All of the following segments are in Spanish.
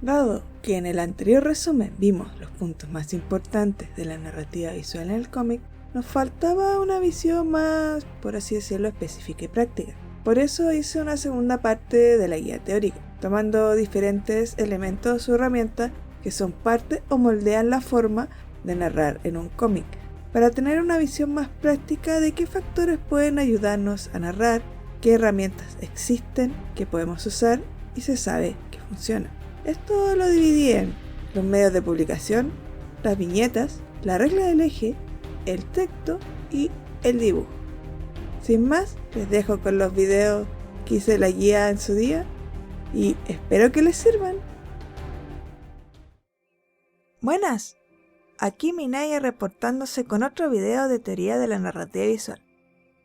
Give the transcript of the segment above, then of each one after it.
Dado que en el anterior resumen vimos los puntos más importantes de la narrativa visual en el cómic, nos faltaba una visión más, por así decirlo, específica y práctica. Por eso hice una segunda parte de la guía teórica, tomando diferentes elementos o herramientas que son parte o moldean la forma de narrar en un cómic, para tener una visión más práctica de qué factores pueden ayudarnos a narrar, qué herramientas existen que podemos usar y se sabe que funcionan. Esto lo dividí en los medios de publicación, las viñetas, la regla del eje, el texto y el dibujo. Sin más, les dejo con los videos que hice la guía en su día y espero que les sirvan. Buenas, aquí Minaya reportándose con otro video de teoría de la narrativa visual.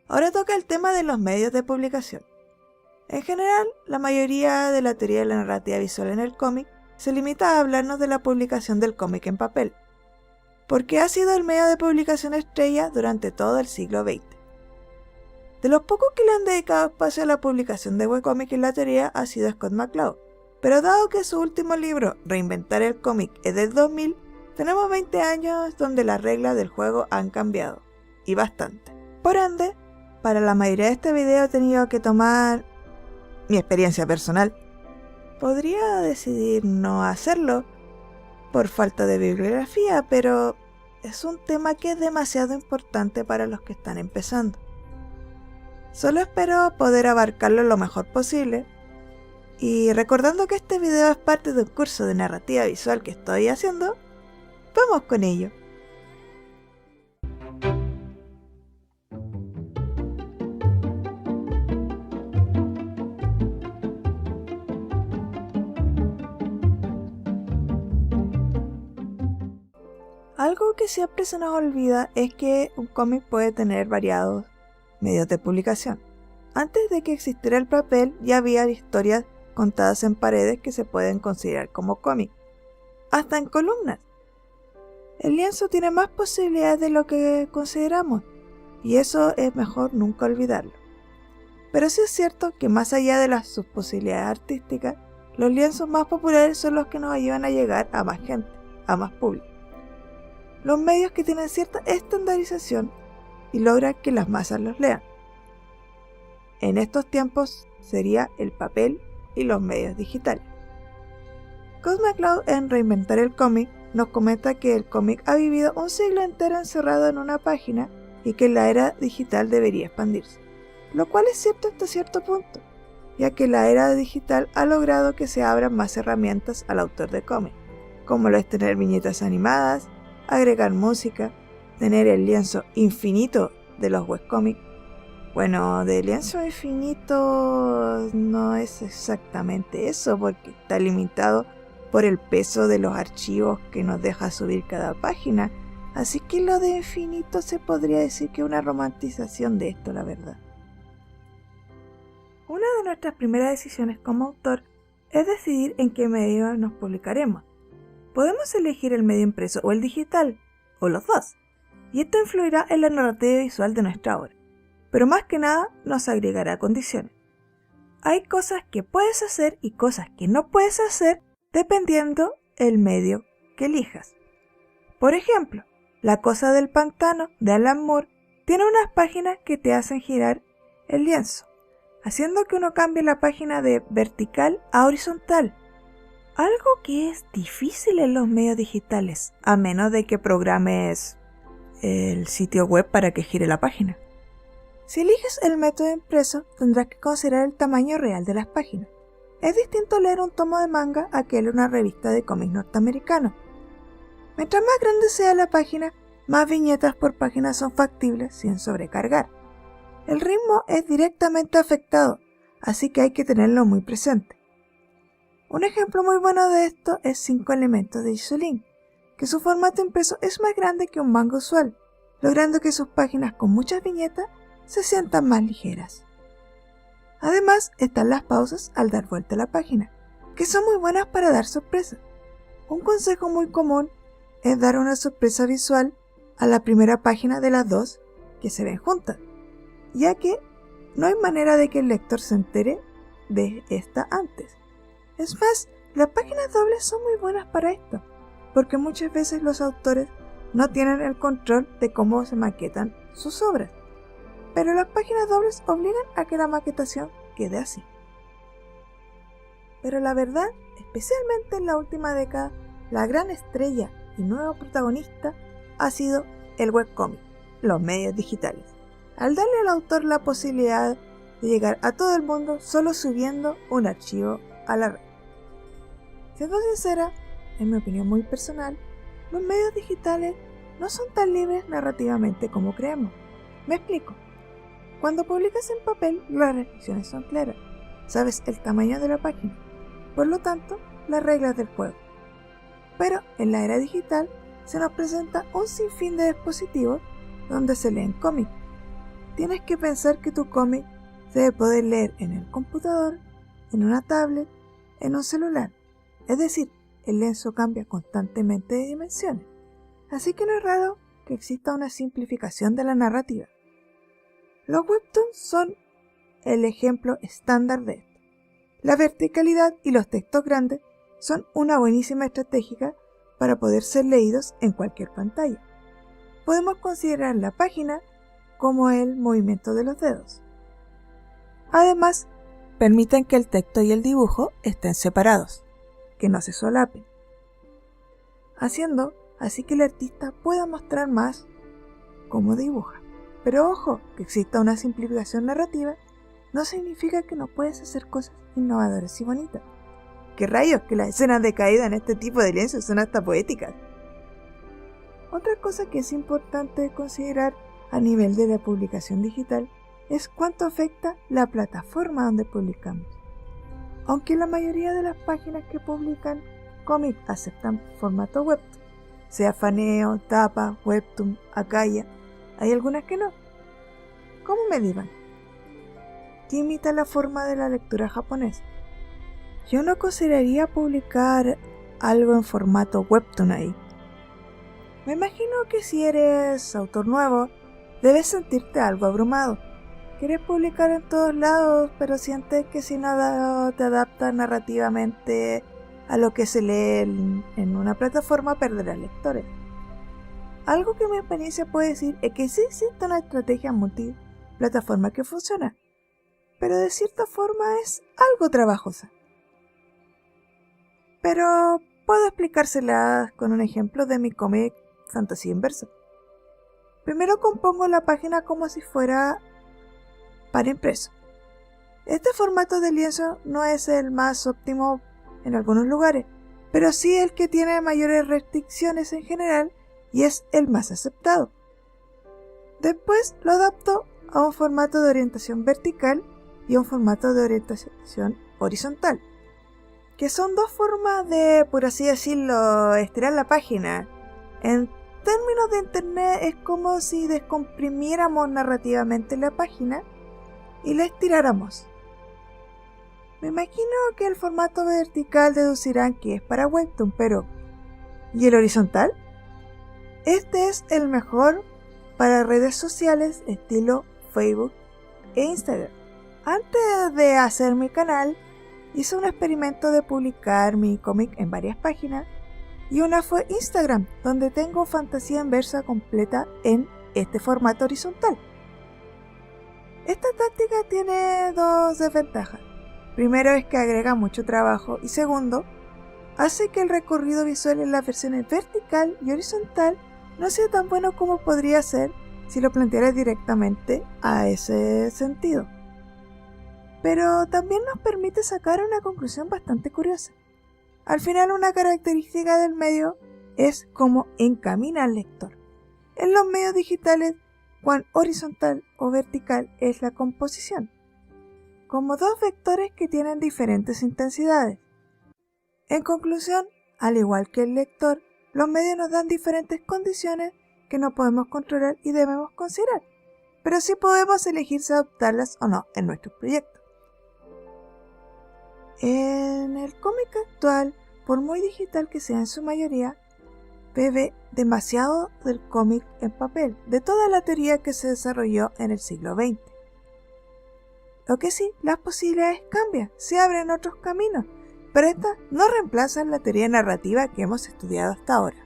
Ahora toca el tema de los medios de publicación. En general, la mayoría de la teoría de la narrativa visual en el cómic se limita a hablarnos de la publicación del cómic en papel, porque ha sido el medio de publicación estrella durante todo el siglo XX. De los pocos que le han dedicado espacio a la publicación de webcómic en la teoría ha sido Scott McCloud, pero dado que su último libro, Reinventar el cómic, es del 2000, tenemos 20 años donde las reglas del juego han cambiado, y bastante. Por ende, para la mayoría de este video he tenido que tomar mi experiencia personal. Podría decidir no hacerlo por falta de bibliografía, pero es un tema que es demasiado importante para los que están empezando. Solo espero poder abarcarlo lo mejor posible, y recordando que este video es parte de un curso de narrativa visual que estoy haciendo, vamos con ello. Algo que siempre se nos olvida es que un cómic puede tener variados medios de publicación. Antes de que existiera el papel ya había historias contadas en paredes que se pueden considerar como cómic, hasta en columnas. El lienzo tiene más posibilidades de lo que consideramos, y eso es mejor nunca olvidarlo. Pero sí es cierto que más allá de sus posibilidades artísticas, los lienzos más populares son los que nos ayudan a llegar a más gente, a más público. Los medios que tienen cierta estandarización y logran que las masas los lean. En estos tiempos sería el papel y los medios digitales. Scott McCloud en Reinventar el cómic nos comenta que el cómic ha vivido un siglo entero encerrado en una página y que la era digital debería expandirse, lo cual es cierto hasta cierto punto, ya que la era digital ha logrado que se abran más herramientas al autor de cómic, como lo es tener viñetas animadas, agregar música, tener el lienzo infinito de los webcómics. Bueno, de lienzo infinito no es exactamente eso, porque está limitado por el peso de los archivos que nos deja subir cada página, así que lo de infinito se podría decir que es una romantización de esto, la verdad. Una de nuestras primeras decisiones como autor es decidir en qué medio nos publicaremos. Podemos elegir el medio impreso o el digital, o los dos, y esto influirá en la narrativa visual de nuestra obra, pero más que nada nos agregará condiciones. Hay cosas que puedes hacer y cosas que no puedes hacer dependiendo el medio que elijas. Por ejemplo, La cosa del pantano de Alan Moore tiene unas páginas que te hacen girar el lienzo, haciendo que uno cambie la página de vertical a horizontal. Algo que es difícil en los medios digitales, a menos de que programes el sitio web para que gire la página. Si eliges el método impreso, tendrás que considerar el tamaño real de las páginas. Es distinto leer un tomo de manga a que leer una revista de cómics norteamericano. Mientras más grande sea la página, más viñetas por página son factibles sin sobrecargar. El ritmo es directamente afectado, así que hay que tenerlo muy presente. Un ejemplo muy bueno de esto es 5 elementos de Isolink, que su formato impreso es más grande que un manga usual, logrando que sus páginas con muchas viñetas se sientan más ligeras. Además están las pausas al dar vuelta a la página, que son muy buenas para dar sorpresas. Un consejo muy común es dar una sorpresa visual a la primera página de las dos que se ven juntas, ya que no hay manera de que el lector se entere de esta antes. Es más, Las páginas dobles son muy buenas para esto, porque muchas veces los autores no tienen el control de cómo se maquetan sus obras, pero las páginas dobles obligan a que la maquetación quede así. Pero la verdad, especialmente en la última década, la gran estrella y nuevo protagonista ha sido el webcómic, los medios digitales, al darle al autor la posibilidad de llegar a todo el mundo solo subiendo un archivo a la red. Siendo sincera, en mi opinión muy personal, los medios digitales no son tan libres narrativamente como creemos. Me explico. Cuando publicas en papel, las restricciones son claras. Sabes el tamaño de la página, por lo tanto, las reglas del juego. Pero en la era digital se nos presenta un sinfín de dispositivos donde se leen cómics. Tienes que pensar que tu cómic se debe poder leer en el computador, en una tablet, en un celular. Es decir, el lienzo cambia constantemente de dimensiones. Así que no es raro que exista una simplificación de la narrativa. Los webtoons son el ejemplo estándar de esto. La verticalidad y los textos grandes son una buenísima estrategia para poder ser leídos en cualquier pantalla. Podemos considerar la página como el movimiento de los dedos. Además, permiten que el texto y el dibujo estén separados, que no se solapen, haciendo así que el artista pueda mostrar más cómo dibuja. Pero ojo, que exista una simplificación narrativa no significa que no puedes hacer cosas innovadoras y bonitas. ¡Qué rayos! Que las escenas de caída en este tipo de lienzos son hasta poéticas. Otra cosa que es importante considerar a nivel de la publicación digital es cuánto afecta la plataforma donde publicamos. Aunque la mayoría de las páginas que publican cómics aceptan formato webtoon, sea Faneo, Tapa, Webtoon, Akaya, hay algunas que no. ¿Cómo me dirán? Que imita la forma de la lectura japonesa. Yo no consideraría publicar algo en formato webtoon ahí. Me imagino que si eres autor nuevo, debes sentirte algo abrumado. Quieres publicar en todos lados, pero sientes que si nada te adapta narrativamente a lo que se lee en una plataforma, perderás lectores. Algo que mi experiencia puede decir es que sí existe una estrategia multiplataforma que funciona, pero de cierta forma es algo trabajosa. Pero puedo explicársela con un ejemplo de mi cómic Fantasía Inversa. Primero compongo la página como si fuera para impreso. Este formato de lienzo no es el más óptimo en algunos lugares, pero sí el que tiene mayores restricciones en general y es el más aceptado. Después lo adapto a un formato de orientación vertical y a un formato de orientación horizontal, que son dos formas de, por así decirlo, estirar la página. En términos de internet es como si descomprimiéramos narrativamente la página y la estiráramos. Me imagino que el formato vertical deducirán que es para webtoon, pero ¿y el horizontal? Este es el mejor para redes sociales estilo Facebook e Instagram. Antes de hacer mi canal, hice un experimento de publicar mi cómic en varias páginas y una fue Instagram, donde tengo Fantasía Inversa completa en este formato horizontal. Esta táctica tiene dos desventajas. Primero es que agrega mucho trabajo y segundo, hace que el recorrido visual en las versiones vertical y horizontal no sea tan bueno como podría ser si lo planteara directamente a ese sentido. Pero también nos permite sacar una conclusión bastante curiosa. Al final, una característica del medio es cómo encamina al lector. En los medios digitales, cuán horizontal o vertical es la composición, como dos vectores que tienen diferentes intensidades. En conclusión, al igual que el lector, los medios nos dan diferentes condiciones que no podemos controlar y debemos considerar, pero sí podemos elegir si adoptarlas o no en nuestros proyectos. En el cómic actual, por muy digital que sea en su mayoría, bebe demasiado del cómic en papel, de toda la teoría que se desarrolló en el siglo XX. Lo que sí, las posibilidades cambian, se abren otros caminos, pero estas no reemplazan la teoría narrativa que hemos estudiado hasta ahora.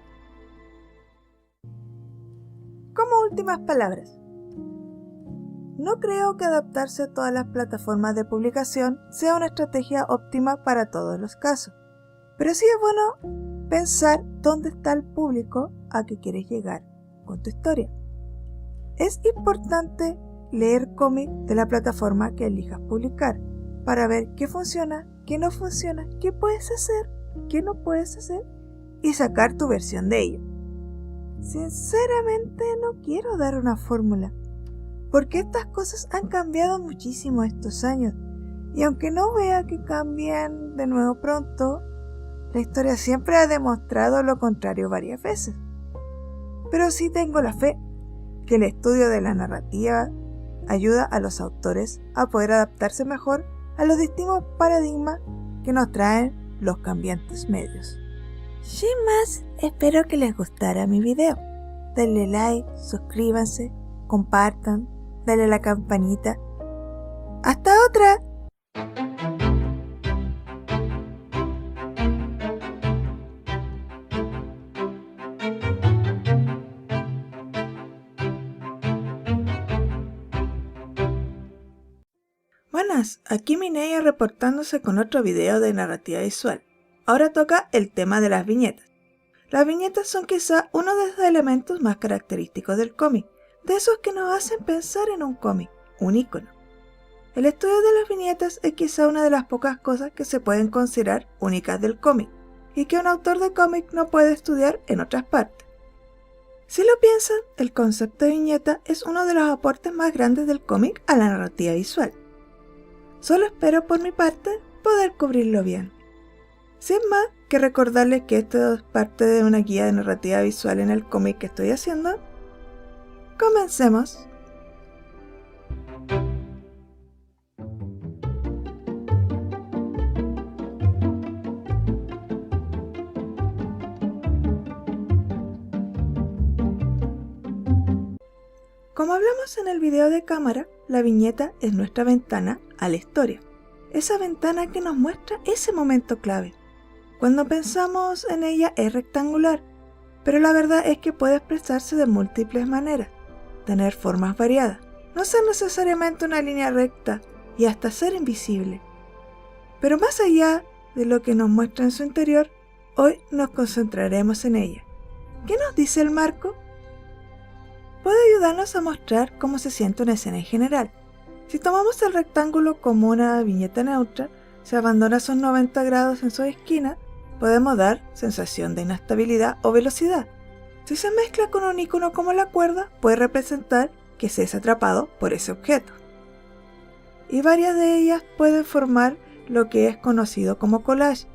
Como últimas palabras, no creo que adaptarse a todas las plataformas de publicación sea una estrategia óptima para todos los casos, pero sí es bueno pensar dónde está el público a que quieres llegar con tu historia. Es importante leer cómics de la plataforma que elijas publicar para ver qué funciona, qué no funciona, qué puedes hacer, qué no puedes hacer y sacar tu versión de ello. Sinceramente no quiero dar una fórmula, porque estas cosas han cambiado muchísimo estos años y aunque no vea que cambien de nuevo pronto, la historia siempre ha demostrado lo contrario varias veces. Pero sí tengo la fe que el estudio de la narrativa ayuda a los autores a poder adaptarse mejor a los distintos paradigmas que nos traen los cambiantes medios. Sin más, espero que les gustara mi video. Denle like, suscríbanse, compartan, dale a la campanita. ¡Hasta otra! Buenas, aquí Mineia reportándose con otro video de narrativa visual. Ahora toca el tema de las viñetas. Las viñetas son quizá uno de los elementos más característicos del cómic, de esos que nos hacen pensar en un cómic, un icono. El estudio de las viñetas es quizá una de las pocas cosas que se pueden considerar únicas del cómic, y que un autor de cómic no puede estudiar en otras partes. Si lo piensan, el concepto de viñeta es uno de los aportes más grandes del cómic a la narrativa visual. Solo espero por mi parte poder cubrirlo bien. Sin más que recordarles que esto es parte de una guía de narrativa visual en el cómic que estoy haciendo, comencemos. Como hablamos en el video de cámara, la viñeta es nuestra ventana a la historia. Esa ventana que nos muestra ese momento clave. Cuando pensamos en ella es rectangular, pero la verdad es que puede expresarse de múltiples maneras, tener formas variadas, no ser necesariamente una línea recta y hasta ser invisible. Pero más allá de lo que nos muestra en su interior, hoy nos concentraremos en ella. ¿Qué nos dice el marco? Puede ayudarnos a mostrar cómo se siente una escena en general. Si tomamos el rectángulo como una viñeta neutra, se abandona sus 90 grados en su esquina, podemos dar sensación de inestabilidad o velocidad. Si se mezcla con un icono como la cuerda, puede representar que se es atrapado por ese objeto. Y varias de ellas pueden formar lo que es conocido como collage,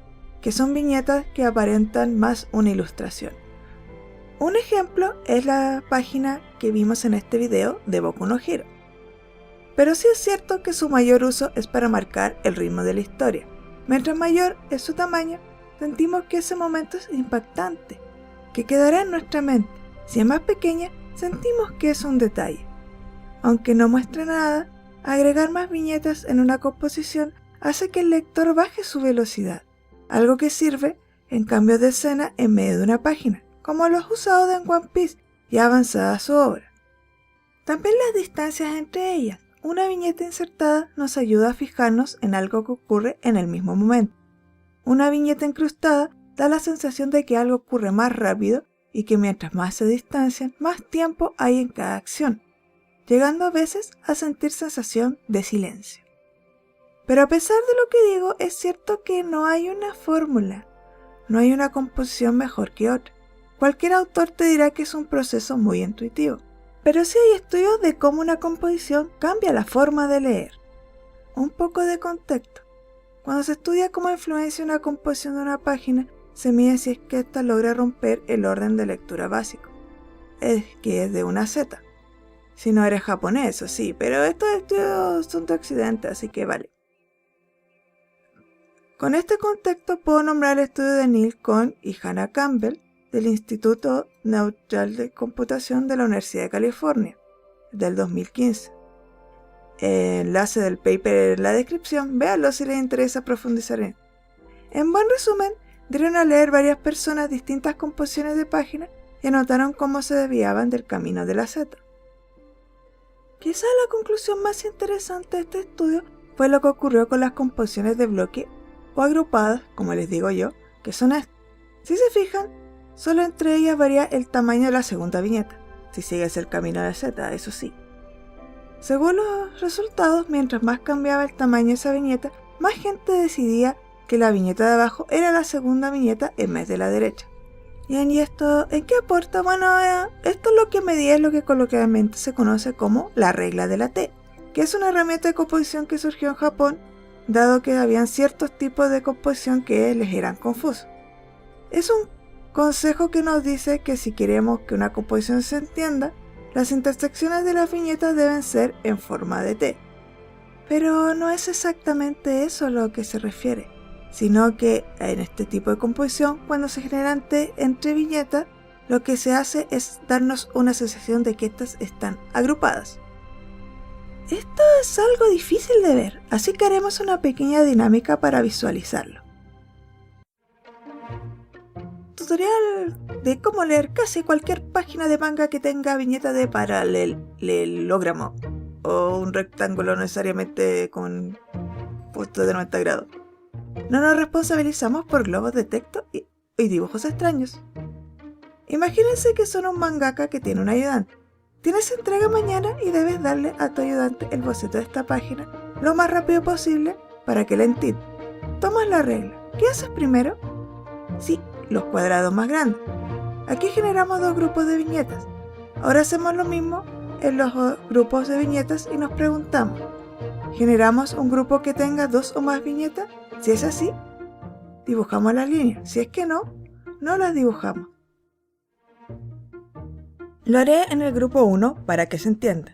que son viñetas que aparentan más una ilustración. Un ejemplo es la página que vimos en este video de Boku no Hero. Pero sí es cierto que su mayor uso es para marcar el ritmo de la historia. Mientras mayor es su tamaño, sentimos que ese momento es impactante, que quedará en nuestra mente. Si es más pequeña, sentimos que es un detalle. Aunque no muestre nada, agregar más viñetas en una composición hace que el lector baje su velocidad, algo que sirve en cambios de escena en medio de una página, como los usados en One Piece, ya avanzada su obra. También las distancias entre ellas. Una viñeta insertada nos ayuda a fijarnos en algo que ocurre en el mismo momento. Una viñeta incrustada da la sensación de que algo ocurre más rápido y que mientras más se distancian, más tiempo hay en cada acción, llegando a veces a sentir sensación de silencio. Pero a pesar de lo que digo, es cierto que no hay una fórmula, no hay una composición mejor que otra. Cualquier autor te dirá que es un proceso muy intuitivo, pero sí hay estudios de cómo una composición cambia la forma de leer. Un poco de contexto. Cuando se estudia cómo influencia una composición de una página, se mide si es que ésta logra romper el orden de lectura básico, es que es de una Z. Si no eres japonés, eso sí, pero estos estudios son de Occidente, así que vale. Con este contexto puedo nombrar el estudio de Neil Cohn y Hannah Campbell del Instituto Neutral de Computación de la Universidad de California, del 2015. Enlace del paper en la descripción, véanlo si les interesa profundizar en. En buen resumen, dieron a leer varias personas distintas composiciones de páginas y anotaron cómo se desviaban del camino de la Z. Quizá la conclusión más interesante de este estudio fue lo que ocurrió con las composiciones de bloque o agrupadas, como les digo yo, que son estas. Si se fijan, solo entre ellas varía el tamaño de la segunda viñeta, si sigues el camino de Z, eso sí. Según los resultados, mientras más cambiaba el tamaño de esa viñeta, más gente decidía que la viñeta de abajo era la segunda viñeta en vez de la derecha. ¿Y esto en qué aporta? Bueno, esto es lo que medía es lo que coloquialmente se conoce como la regla de la T, que es una herramienta de composición que surgió en Japón, dado que habían ciertos tipos de composición que les eran confusos. Es un consejo que nos dice que si queremos que una composición se entienda, las intersecciones de las viñetas deben ser en forma de T. Pero no es exactamente eso a lo que se refiere, sino que en este tipo de composición, cuando se generan T entre viñetas, lo que se hace es darnos una sensación de que estas están agrupadas. Esto es algo difícil de ver, así que haremos una pequeña dinámica para visualizarlo. Tutorial de cómo leer casi cualquier página de manga que tenga viñeta de paralelogramo o un rectángulo necesariamente con punto de 90 grados. No nos responsabilizamos por globos de texto y dibujos extraños. Imagínense que son un mangaka que tiene un ayudante. Tienes entrega mañana y debes darle a tu ayudante el boceto de esta página lo más rápido posible para que la entienda. Tomas la regla. ¿Qué haces primero? Sí, los cuadrados más grandes. Aquí generamos dos grupos de viñetas. Ahora hacemos lo mismo en los grupos de viñetas y nos preguntamos, ¿generamos un grupo que tenga dos o más viñetas? Si es así, dibujamos las líneas. Si es que no, no las dibujamos. Lo haré en el grupo 1 para que se entienda.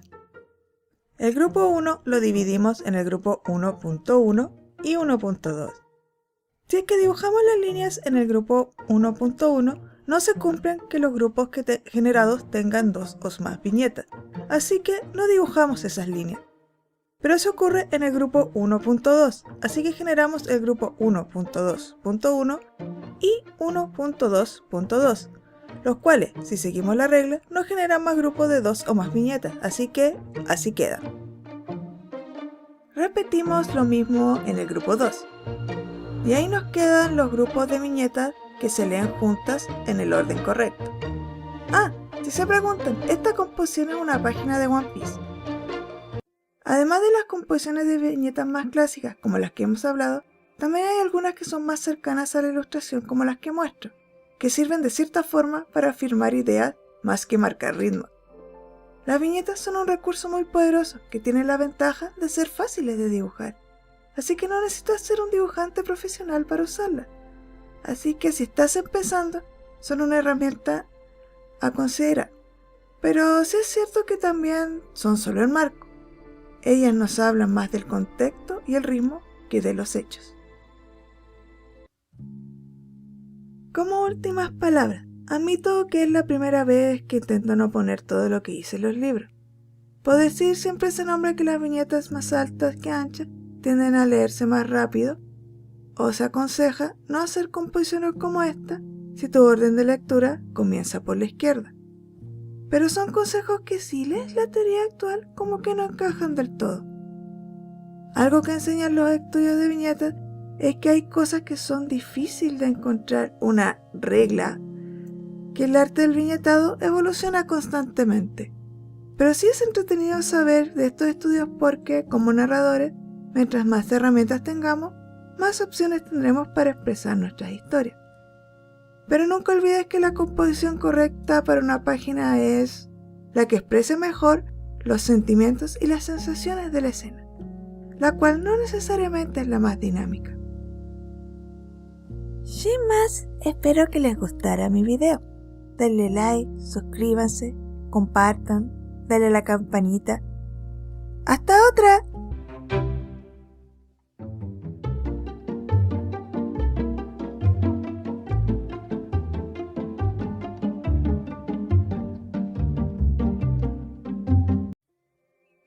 El grupo 1 lo dividimos en el grupo 1.1 y 1.2. Si es que dibujamos las líneas en el grupo 1.1, no se cumplen que los grupos generados tengan dos o más viñetas, así que no dibujamos esas líneas. Pero eso ocurre en el grupo 1.2, así que generamos el grupo 1.2.1 y 1.2.2, los cuales, si seguimos la regla, no generan más grupos de dos o más viñetas, así que así queda. Repetimos lo mismo en el grupo 2. Y ahí nos quedan los grupos de viñetas que se leen juntas en el orden correcto. Si se preguntan, esta composición es una página de One Piece. Además de las composiciones de viñetas más clásicas, como las que hemos hablado, también hay algunas que son más cercanas a la ilustración, como las que muestro, que sirven de cierta forma para afirmar ideas más que marcar ritmo. Las viñetas son un recurso muy poderoso que tiene la ventaja de ser fáciles de dibujar, así que no necesitas ser un dibujante profesional para usarlas. Así que si estás empezando, son una herramienta a considerar. Pero sí es cierto que también son solo el marco. Ellas nos hablan más del contexto y el ritmo que de los hechos. Como últimas palabras, admito que es la primera vez que intento no poner todo lo que hice en los libros. Por decir, siempre se nombra que las viñetas más altas que anchas tienden a leerse más rápido, o se aconseja no hacer composiciones como esta si tu orden de lectura comienza por la izquierda. Pero son consejos que si lees la teoría actual como que no encajan del todo. Algo que enseñan los estudios de viñetas es que hay cosas que son difíciles de encontrar una regla, que el arte del viñetado evoluciona constantemente. Pero sí es entretenido saber de estos estudios porque, como narradores, mientras más herramientas tengamos, más opciones tendremos para expresar nuestras historias. Pero nunca olvides que la composición correcta para una página es la que exprese mejor los sentimientos y las sensaciones de la escena, la cual no necesariamente es la más dinámica. Sin más, espero que les gustara mi video. Denle like, suscríbanse, compartan, denle a la campanita. ¡Hasta otra!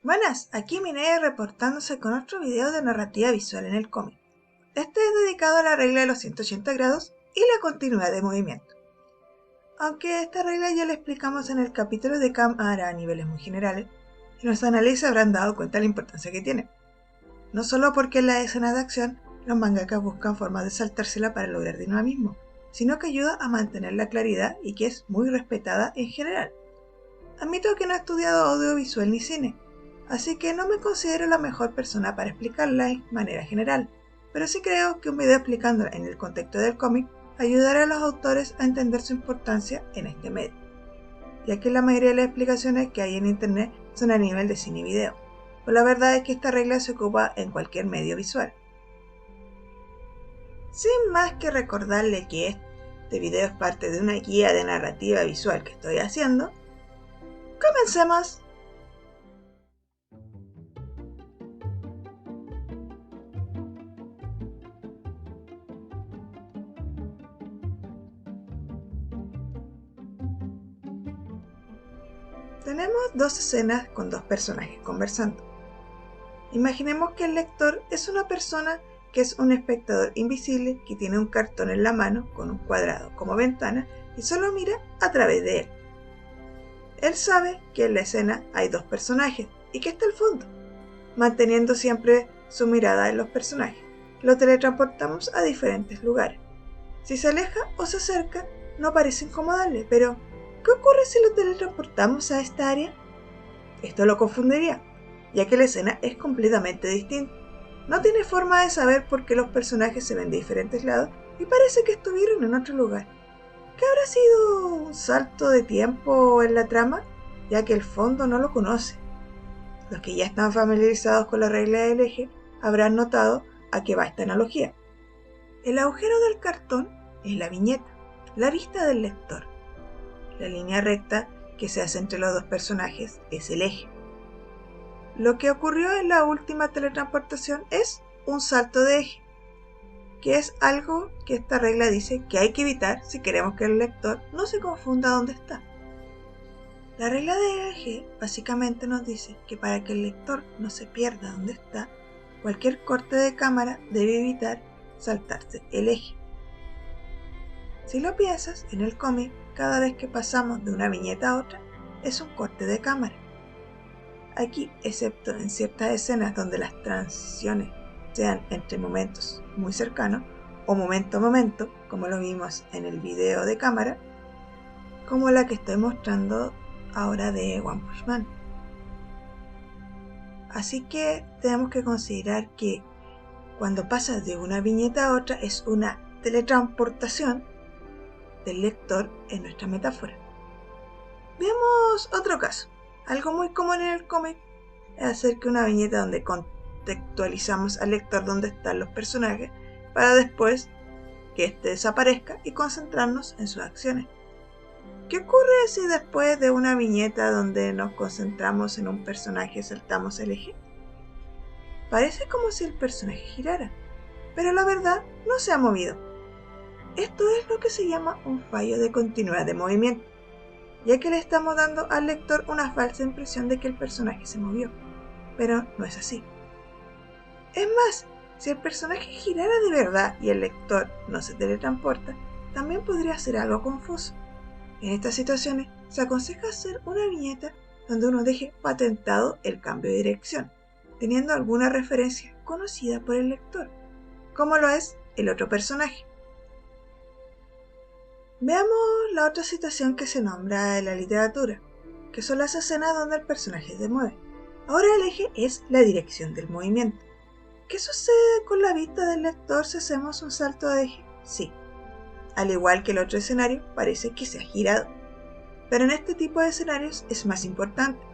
Buenas, aquí Minea reportándose con otro video de narrativa visual en el cómic. Este es dedicado a la regla de los 180 grados y la continuidad de movimiento. Aunque esta regla ya la explicamos en el capítulo de cámara a niveles muy generales, y los análisis habrán dado cuenta de la importancia que tiene. No solo porque en las escenas de acción los mangakas buscan formas de saltársela para lograr dinamismo, sino que ayuda a mantener la claridad y que es muy respetada en general. Admito que no he estudiado audiovisual ni cine, así que no me considero la mejor persona para explicarla de manera general, pero sí creo que un video explicándola en el contexto del cómic ayudará a los autores a entender su importancia en este medio, ya que la mayoría de las explicaciones que hay en internet son a nivel de cine y video, pero la verdad es que esta regla se ocupa en cualquier medio visual. Sin más que recordarle que este video es parte de una guía de narrativa visual que estoy haciendo, ¡comencemos! Tenemos dos escenas con dos personajes conversando. Imaginemos que el lector es una persona que es un espectador invisible que tiene un cartón en la mano con un cuadrado como ventana y solo mira a través de él. Él sabe que en la escena hay dos personajes y que está al fondo, manteniendo siempre su mirada en los personajes. Lo teletransportamos a diferentes lugares. Si se aleja o se acerca, no parece incomodarle, pero ¿qué ocurre si lo teletransportamos a esta área? Esto lo confundiría, ya que la escena es completamente distinta. No tiene forma de saber por qué los personajes se ven de diferentes lados y parece que estuvieron en otro lugar. ¿Qué habrá sido un salto de tiempo en la trama? Ya que el fondo no lo conoce. Los que ya están familiarizados con la regla del eje habrán notado a qué va esta analogía. El agujero del cartón es la viñeta, la vista del lector. La línea recta que se hace entre los dos personajes es el eje. Lo que ocurrió en la última teletransportación es un salto de eje, que es algo que esta regla dice que hay que evitar si queremos que el lector no se confunda dónde está. La regla del eje básicamente nos dice que para que el lector no se pierda dónde está, cualquier corte de cámara debe evitar saltarse el eje. Si lo piensas, en el cómic, cada vez que pasamos de una viñeta a otra, es un corte de cámara. Aquí, excepto en ciertas escenas donde las transiciones sean entre momentos muy cercanos o momento a momento, como lo vimos en el video de cámara, como la que estoy mostrando ahora de One Punch Man. Así que tenemos que considerar que cuando pasas de una viñeta a otra es una teletransportación del lector en nuestra metáfora. Veamos otro caso. Algo muy común en el cómic es hacer que una viñeta donde contextualizamos al lector donde están los personajes para después que éste desaparezca y concentrarnos en sus acciones. ¿Qué ocurre si después de una viñeta donde nos concentramos en un personaje saltamos el eje? Parece como si el personaje girara, pero la verdad no se ha movido. Esto es lo que se llama un fallo de continuidad de movimiento, ya que le estamos dando al lector una falsa impresión de que el personaje se movió, pero no es así. Es más, si el personaje girara de verdad y el lector no se teletransporta, también podría ser algo confuso. En estas situaciones se aconseja hacer una viñeta donde uno deje patentado el cambio de dirección, teniendo alguna referencia conocida por el lector, como lo es el otro personaje. Veamos la otra situación que se nombra en la literatura, que son las escenas donde el personaje se mueve. Ahora el eje es la dirección del movimiento. ¿Qué sucede con la vista del lector si hacemos un salto de eje? Sí, al igual que el otro escenario, parece que se ha girado. Pero en este tipo de escenarios es más importante,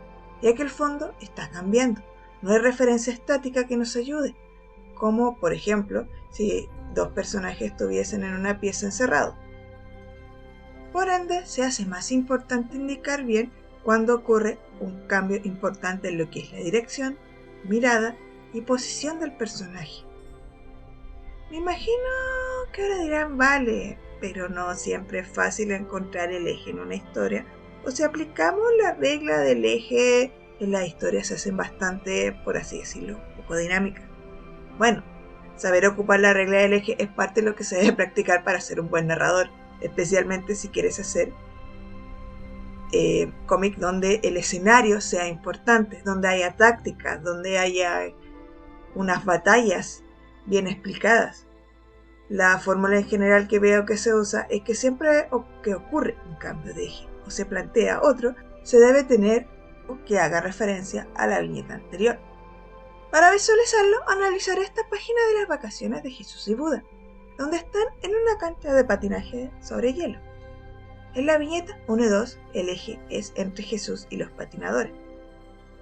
ya que el fondo está cambiando. No hay referencia estática que nos ayude, como por ejemplo si dos personajes estuviesen en una pieza encerrados. Por ende, se hace más importante indicar bien cuando ocurre un cambio importante en lo que es la dirección, mirada y posición del personaje. Me imagino que ahora dirán, vale, pero no siempre es fácil encontrar el eje en una historia, o si aplicamos la regla del eje en las historias se hacen bastante, por así decirlo, un poco dinámicas. Bueno, Saber ocupar la regla del eje es parte de lo que se debe practicar para ser un buen narrador, especialmente si quieres hacer cómic donde el escenario sea importante, donde haya tácticas, donde haya unas batallas bien explicadas. La fórmula en general que veo que se usa es que siempre que ocurre un cambio de eje o se plantea otro, se debe tener o que haga referencia a la viñeta anterior. Para visualizarlo, analizaré esta página de las vacaciones de Jesús y Buda, donde están en una cancha de patinaje sobre hielo. En la viñeta 1 y 2, el eje es entre Jesús y los patinadores.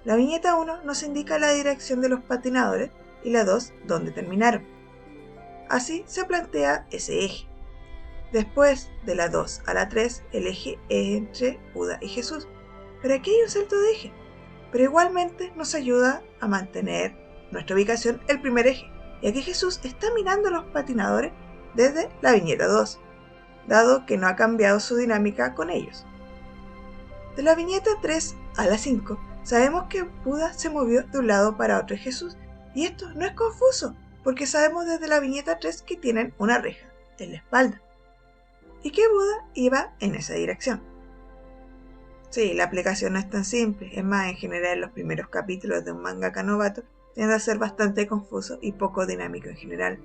La viñeta 1 nos indica la dirección de los patinadores y la 2 dónde terminaron. Así se plantea ese eje. Después de la 2 a la 3, el eje es entre Buda y Jesús. Pero aquí hay un salto de eje. Pero igualmente nos ayuda a mantener nuestra ubicación el primer eje. Y aquí Jesús está mirando a los patinadores desde la viñeta 2, dado que no ha cambiado su dinámica con ellos. De la viñeta 3 a la 5, sabemos que Buda se movió de un lado para otro de Jesús. Y esto no es confuso, porque sabemos desde la viñeta 3 que tienen una reja en la espalda. Y que Buda iba en esa dirección. Sí, la aplicación no es tan simple, es más, en general los primeros capítulos de un mangaka novato tiende a ser bastante confuso y poco dinámico en general.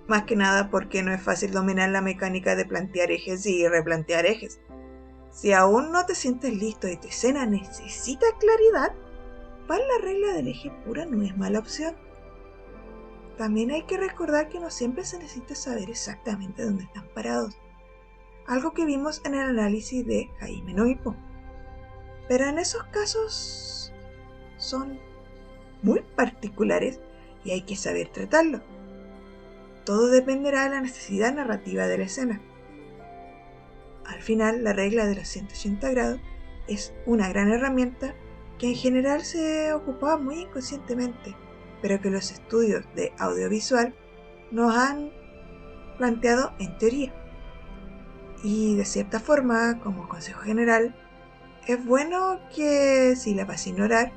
Más que nada porque no es fácil dominar la mecánica de plantear ejes y replantear ejes. Si aún no te sientes listo y tu escena necesita claridad, para la regla del eje pura no es mala opción. También hay que recordar que no siempre se necesita saber exactamente dónde están parados, algo que vimos en el análisis de Hajime no Ippo. Pero en esos casos son muy particulares y hay que saber tratarlo. Todo dependerá de la necesidad narrativa de la escena. Al final, la regla de los 180 grados es una gran herramienta que en general se ocupaba muy inconscientemente, pero que los estudios de audiovisual nos han planteado en teoría. Y de cierta forma, como consejo general, es bueno que si la vas a ignorar,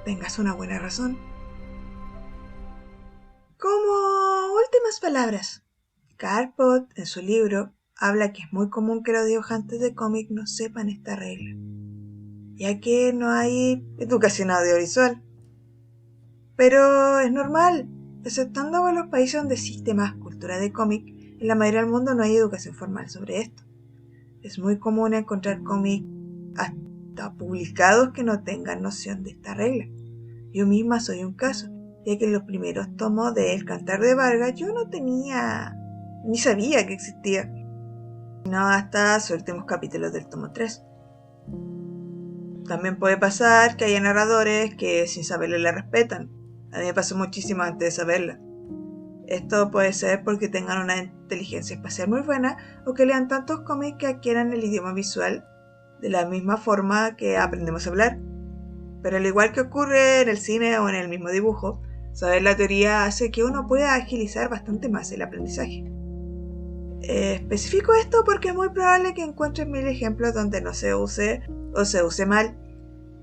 tengas una buena razón. Como últimas palabras, Carpot en su libro habla que es muy común que los dibujantes de cómic no sepan esta regla, ya que no hay educación audiovisual. Pero es normal, exceptando en los países donde existe más cultura de cómic, en la mayoría del mundo no hay educación formal sobre esto. Es muy común encontrar cómics hasta publicados que no tengan noción de esta regla. Yo misma soy un caso, ya que en los primeros tomos de El Cantar de Vargas yo no tenía, ni sabía que existía, no hasta los últimos capítulos del tomo 3. También puede pasar que haya narradores que sin saberle la respetan. A mí me pasó muchísimo antes de saberla. Esto puede ser porque tengan una inteligencia espacial muy buena o que lean tantos cómics que adquieran el idioma visual de la misma forma que aprendemos a hablar. Pero al igual que ocurre en el cine o en el mismo dibujo, saber la teoría hace que uno pueda agilizar bastante más el aprendizaje. Especifico esto porque es muy probable que encuentres 1000 ejemplos donde no se use o se use mal.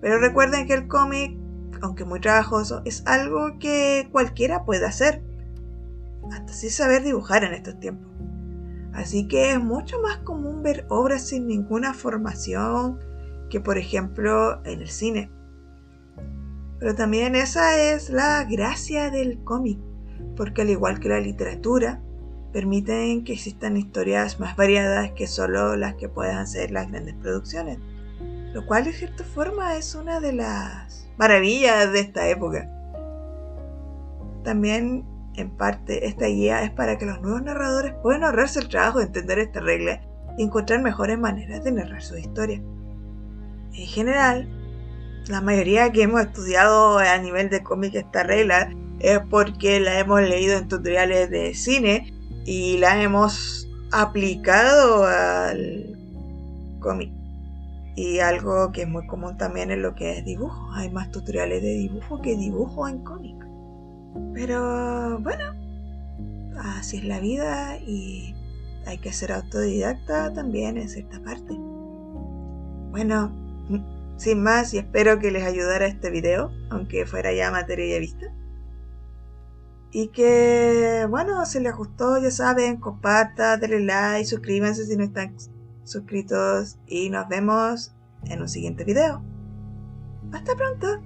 Pero recuerden que el cómic, aunque muy trabajoso, es algo que cualquiera puede hacer, hasta sin saber dibujar en estos tiempos. Así que es mucho más común ver obras sin ninguna formación que, por ejemplo, en el cine. Pero también esa es la gracia del cómic, porque al igual que la literatura, permiten que existan historias más variadas que solo las que puedan ser las grandes producciones, lo cual de cierta forma es una de las maravillas de esta época. También, en parte, esta guía es para que los nuevos narradores puedan ahorrarse el trabajo de entender esta regla y encontrar mejores maneras de narrar su historia. En general, la mayoría que hemos estudiado a nivel de cómic esta regla es porque la hemos leído en tutoriales de cine y la hemos aplicado al cómic. Y algo que es muy común también es lo que es dibujo. Hay más tutoriales de dibujo que dibujo en cómic. Pero bueno, así es la vida y hay que ser autodidacta también en cierta parte. Bueno, sin más, y espero que les ayudara este video, aunque fuera ya materia ya vista. Y que, bueno, si les gustó, ya saben, compartan, denle like, suscríbanse si no están suscritos y nos vemos en un siguiente video. Hasta pronto.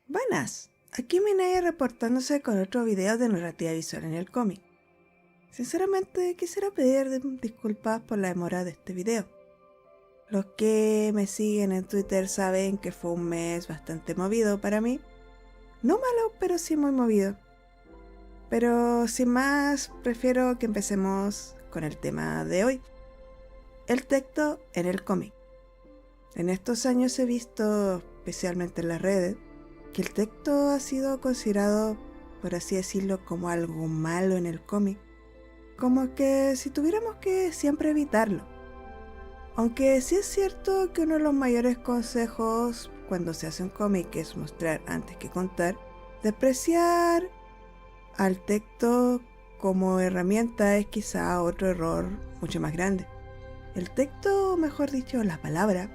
Buenas, aquí Minaya reportándose con otro video de narrativa visual en el cómic. Sinceramente quisiera pedir disculpas por la demora de este video. Los que me siguen en Twitter saben que fue un mes bastante movido para mí. No malo, pero sí muy movido. Pero sin más, prefiero que empecemos con el tema de hoy. El texto en el cómic. En estos años he visto, especialmente en las redes, que el texto ha sido considerado, por así decirlo, como algo malo en el cómic. Como que si tuviéramos que siempre evitarlo. Aunque sí es cierto que uno de los mayores consejos cuando se hace un cómic es mostrar antes que contar, despreciar al texto como herramienta es quizá otro error mucho más grande. El texto, mejor dicho, la palabra,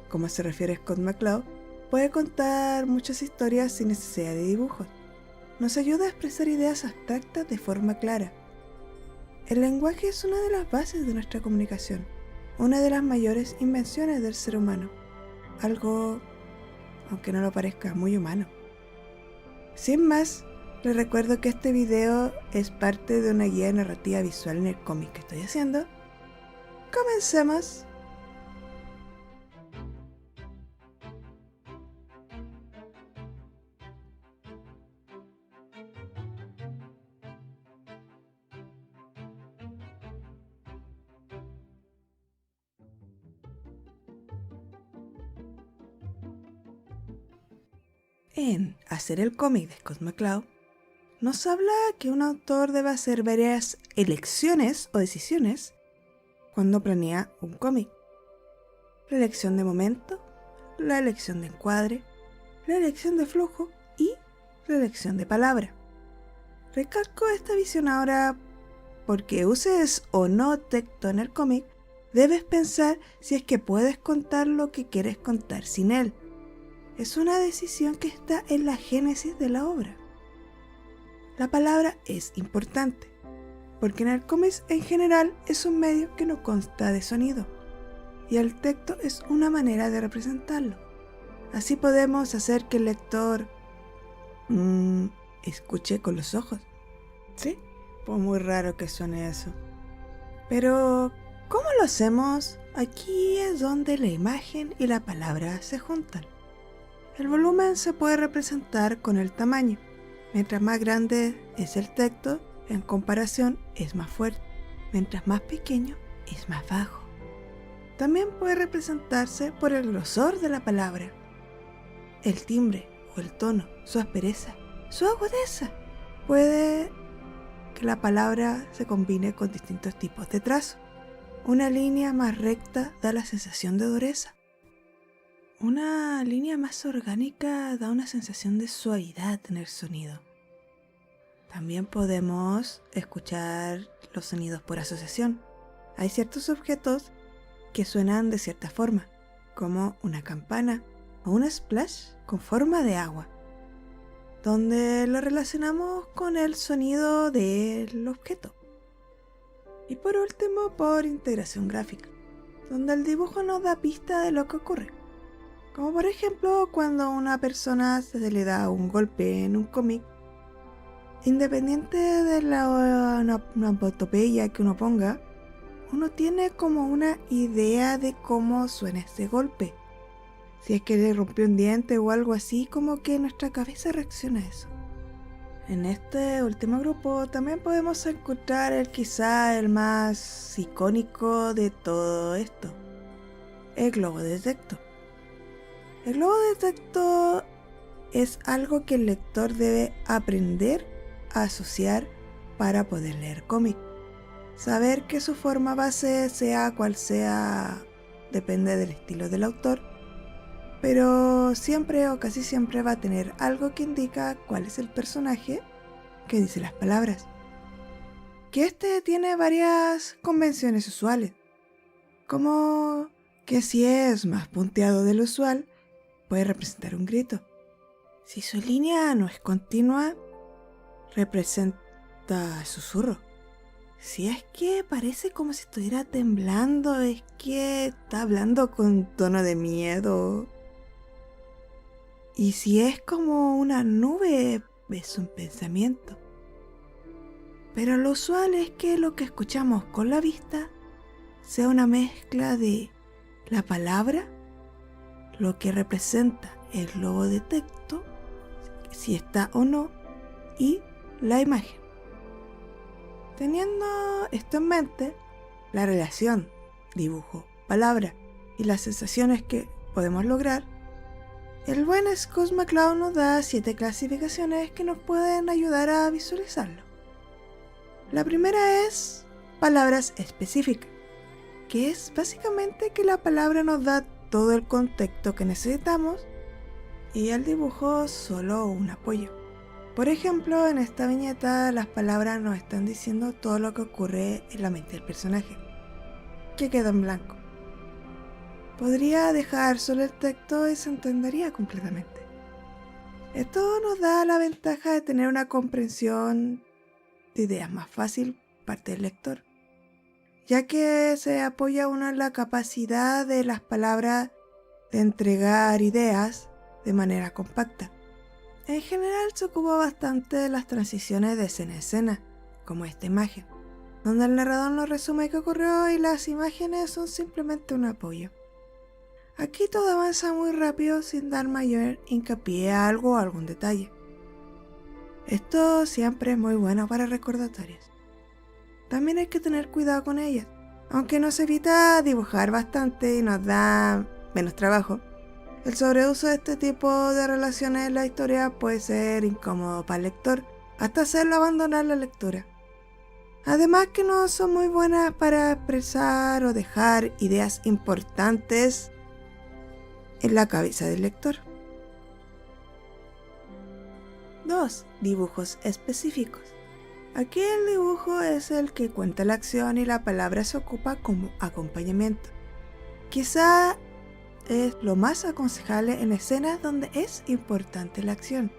como se refiere Scott McCloud, puede contar muchas historias sin necesidad de dibujos. Nos ayuda a expresar ideas abstractas de forma clara. El lenguaje es una de las bases de nuestra comunicación, una de las mayores invenciones del ser humano, algo, aunque no lo parezca, muy humano. Sin más, les recuerdo que este video es parte de una guía narrativa visual en el cómic que estoy haciendo. ¡Comencemos! En Hacer el cómic de Scott McCloud, nos habla que un autor debe hacer varias elecciones o decisiones cuando planea un cómic. La elección de momento, la elección de encuadre, la elección de flujo y la elección de palabra. Recalco esta visión ahora porque uses o no texto en el cómic, debes pensar si es que puedes contar lo que quieres contar sin él. Es una decisión que está en la génesis de la obra. La palabra es importante, porque en el cómic en general es un medio que no consta de sonido, y el texto es una manera de representarlo. Así podemos hacer que el lector escuche con los ojos. ¿Sí? Pues muy raro que suene eso. Pero, ¿cómo lo hacemos? Aquí es donde la imagen y la palabra se juntan. El volumen se puede representar con el tamaño. Mientras más grande es el texto, en comparación es más fuerte. Mientras más pequeño, es más bajo. También puede representarse por el grosor de la palabra, el timbre o el tono, su aspereza, su agudeza. Puede que la palabra se combine con distintos tipos de trazo. Una línea más recta da la sensación de dureza. Una línea más orgánica da una sensación de suavidad en el sonido. También podemos escuchar los sonidos por asociación. Hay ciertos objetos que suenan de cierta forma, como una campana o un splash con forma de agua, donde lo relacionamos con el sonido del objeto. Y por último, por integración gráfica, donde el dibujo nos da pista de lo que ocurre. Como por ejemplo cuando a una persona se le da un golpe en un cómic, independiente de la onomatopeya que uno ponga, uno tiene como una idea de cómo suena ese golpe. Si es que le rompió un diente o algo así, como que nuestra cabeza reacciona a eso. En este último grupo también podemos encontrar quizá el más icónico de todo esto, el globo de texto. El globo de texto es algo que el lector debe aprender a asociar para poder leer cómic. Saber que su forma base, sea cual sea, depende del estilo del autor, pero siempre o casi siempre va a tener algo que indica cuál es el personaje que dice las palabras. que este tiene varias convenciones usuales, como que si es más punteado de lo usual, puede representar un grito. Si su línea no es continua, representa susurro. Si es que parece como si estuviera temblando, es que está hablando con tono de miedo. Y si es como una nube, es un pensamiento. Pero lo usual es que lo que escuchamos con la vista sea una mezcla de la palabra, lo que representa el globo de texto, si está o no, y la imagen. Teniendo esto en mente, la relación dibujo-palabra y las sensaciones que podemos lograr, el buen Scott McCloud nos da 7 clasificaciones que nos pueden ayudar a visualizarlo. La primera es palabras específicas, que es básicamente que la palabra nos da todo el contexto que necesitamos y el dibujo solo un apoyo. Por ejemplo, en esta viñeta las palabras nos están diciendo todo lo que ocurre en la mente del personaje, que queda en blanco. Podría dejar solo el texto y se entendería completamente. Esto nos da la ventaja de tener una comprensión de ideas más fácil parte del lector, ya que se apoya uno en la capacidad de las palabras de entregar ideas de manera compacta. En general se ocupa bastante de las transiciones de escena a escena, como esta imagen, donde el narrador nos resume qué ocurrió y las imágenes son simplemente un apoyo. Aquí todo avanza muy rápido sin dar mayor hincapié a algo o algún detalle. Esto siempre es muy bueno para recordatorios. También hay que tener cuidado con ellas, aunque nos evita dibujar bastante y nos da menos trabajo. El sobreuso de este tipo de relaciones en la historia puede ser incómodo para el lector, hasta hacerlo abandonar la lectura. Además que no son muy buenas para expresar o dejar ideas importantes en la cabeza del lector. 2. Dibujos específicos. Aquí el dibujo es el que cuenta la acción y la palabra se ocupa como acompañamiento. Quizá es lo más aconsejable en escenas donde es importante la acción.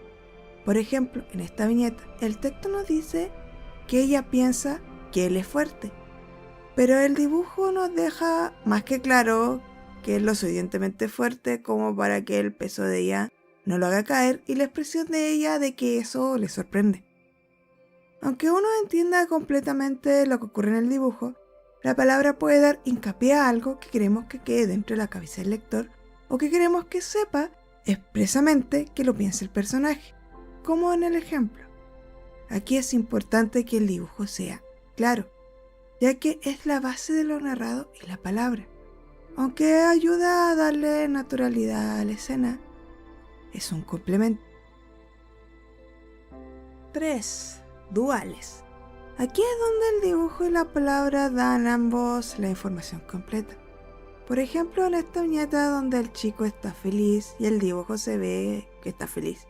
Por ejemplo, en esta viñeta, el texto nos dice que ella piensa que él es fuerte, pero el dibujo nos deja más que claro que es lo suficientemente fuerte como para que el peso de ella no lo haga caer y la expresión de ella de que eso le sorprende. Aunque uno entienda completamente lo que ocurre en el dibujo, la palabra puede dar hincapié a algo que queremos que quede dentro de la cabeza del lector o que queremos que sepa expresamente que lo piensa el personaje, como en el ejemplo. Aquí es importante que el dibujo sea claro, ya que es la base de lo narrado y la palabra. Aunque ayuda a darle naturalidad a la escena, es un complemento. 3. Duales. Aquí es donde el dibujo y la palabra dan ambos la información completa. Por ejemplo, en esta viñeta donde el chico está feliz y el dibujo se ve que está feliz.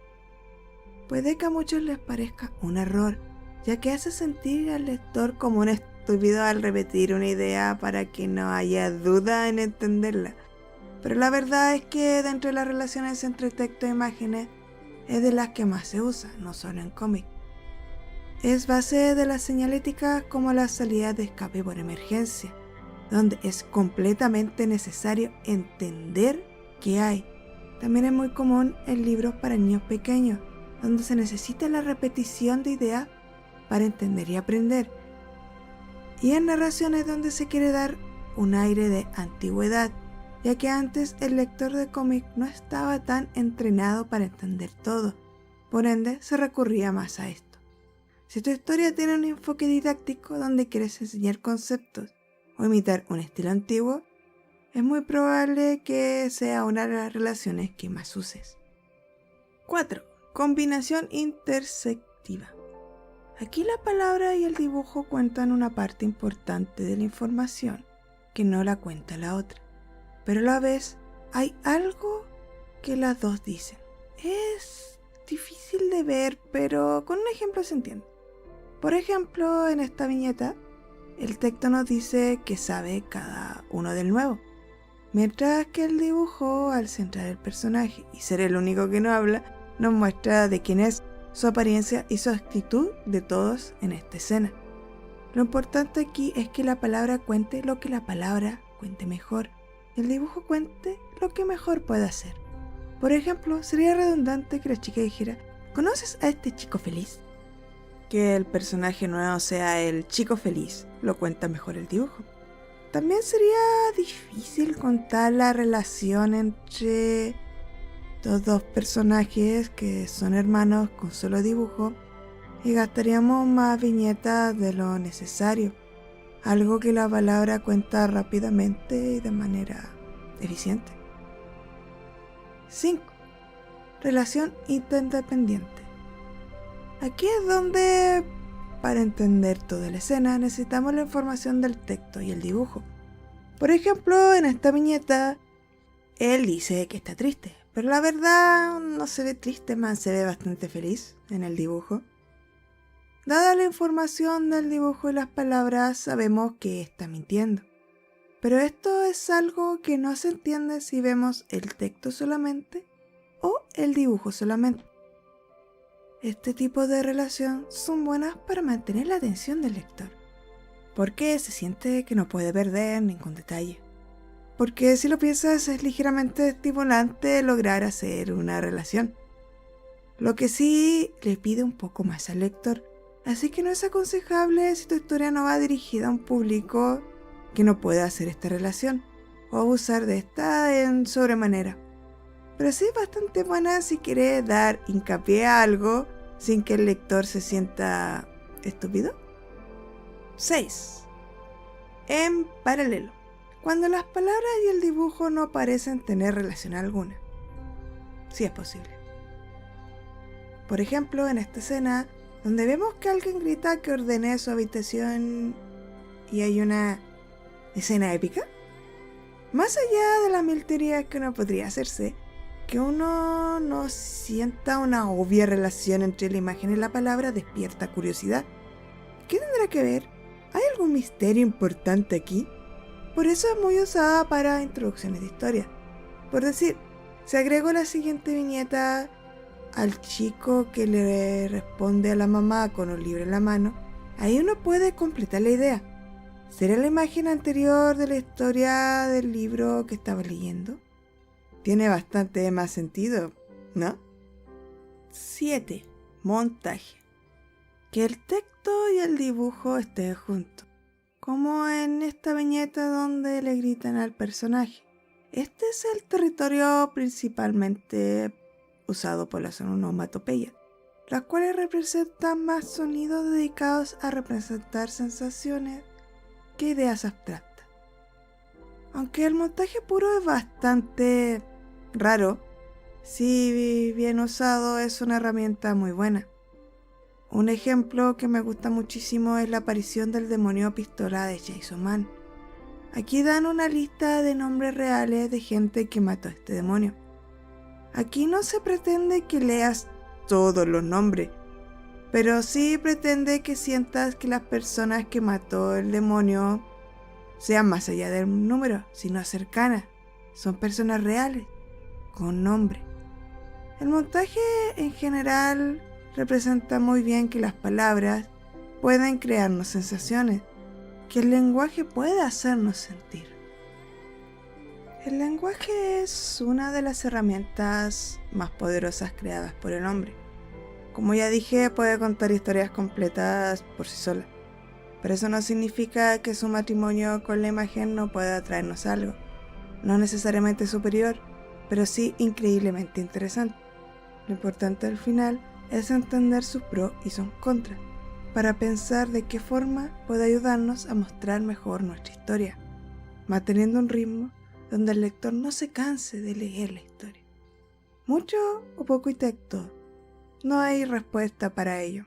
Puede que a muchos les parezca un error, ya que hace sentir al lector como un estúpido al repetir una idea para que no haya duda en entenderla. Pero la verdad es que dentro de las relaciones entre texto e imágenes es de las que más se usa, no solo en cómic. Es base de las señaléticas como las salidas de escape por emergencia, donde es completamente necesario entender qué hay. También es muy común en libros para niños pequeños, donde se necesita la repetición de ideas para entender y aprender. Y en narraciones donde se quiere dar un aire de antigüedad, ya que antes el lector de cómic no estaba tan entrenado para entender todo, por ende se recurría más a esto. Si tu historia tiene un enfoque didáctico donde quieres enseñar conceptos o imitar un estilo antiguo, es muy probable que sea una de las relaciones que más uses. 4. Combinación intersectiva. Aquí la palabra y el dibujo cuentan una parte importante de la información que no la cuenta la otra, pero a la vez hay algo que las dos dicen. Es difícil de ver, pero con un ejemplo se entiende. Por ejemplo, en esta viñeta, el texto nos dice que sabe cada uno del nuevo, mientras que el dibujo, al centrar el personaje y ser el único que no habla, nos muestra de quién es, su apariencia y su actitud de todos en esta escena. Lo importante aquí es que la palabra cuente lo que la palabra cuente mejor, el dibujo cuente lo que mejor puede hacer. Por ejemplo, sería redundante que la chica dijera: ¿conoces a este chico feliz? Que el personaje nuevo sea el chico feliz, lo cuenta mejor el dibujo. También sería difícil contar la relación entre los dos personajes que son hermanos con solo dibujo, y gastaríamos más viñetas de lo necesario, algo que la palabra cuenta rápidamente y de manera eficiente. 5. Relación interdependiente. Aquí es donde, para entender toda la escena, necesitamos la información del texto y el dibujo. Por ejemplo, en esta viñeta, él dice que está triste, pero la verdad no se ve triste, más se ve bastante feliz en el dibujo. Dada la información del dibujo y las palabras, sabemos que está mintiendo. Pero esto es algo que no se entiende si vemos el texto solamente o el dibujo solamente. Este tipo de relación son buenas para mantener la atención del lector, porque se siente que no puede perder ningún detalle. Porque si lo piensas, es ligeramente estimulante lograr hacer una relación, lo que sí le pide un poco más al lector. Así que no es aconsejable si tu historia no va dirigida a un público que no pueda hacer esta relación o abusar de esta en sobremanera. Pero sí es bastante buena si quieres dar hincapié a algo sin que el lector se sienta estúpido. 6. En paralelo. Cuando las palabras y el dibujo no parecen tener relación alguna. Sí es posible. Por ejemplo, en esta escena, donde vemos que alguien grita que ordene su habitación y hay una escena épica. Más allá de las mil teorías que uno podría hacerse, que uno no sienta una obvia relación entre la imagen y la palabra despierta curiosidad. ¿Qué tendrá que ver? ¿Hay algún misterio importante aquí? Por eso es muy usada para introducciones de historia. Por decir, se agregó la siguiente viñeta al chico que le responde a la mamá con un libro en la mano. Ahí uno puede completar la idea. ¿Será la imagen anterior de la historia del libro que estaba leyendo? Tiene bastante más sentido, ¿no? 7. Montaje. Que el texto y el dibujo estén juntos, como en esta viñeta donde le gritan al personaje. Este es el territorio principalmente usado por las onomatopeyas, las cuales representan más sonidos dedicados a representar sensaciones que ideas abstractas. Aunque el montaje puro es bastante raro, si bien usado es una herramienta muy buena. Un ejemplo que me gusta muchísimo es la aparición del demonio pistola de Jason Mann. Aquí dan una lista de nombres reales de gente que mató a este demonio. Aquí no se pretende que leas todos los nombres, pero sí pretende que sientas que las personas que mató el demonio sean más allá del número, sino cercanas. Son personas reales, con nombre. El montaje en general representa muy bien que las palabras pueden crearnos sensaciones, que el lenguaje puede hacernos sentir. El lenguaje es una de las herramientas más poderosas creadas por el hombre. Como ya dije, puede contar historias completas por sí sola. Pero eso no significa que su matrimonio con la imagen no pueda traernos algo. No necesariamente superior, pero sí increíblemente interesante. Lo importante al final es entender sus pros y sus contras, para pensar de qué forma puede ayudarnos a mostrar mejor nuestra historia, manteniendo un ritmo donde el lector no se canse de leer la historia. Mucho o poco texto, no hay respuesta para ello.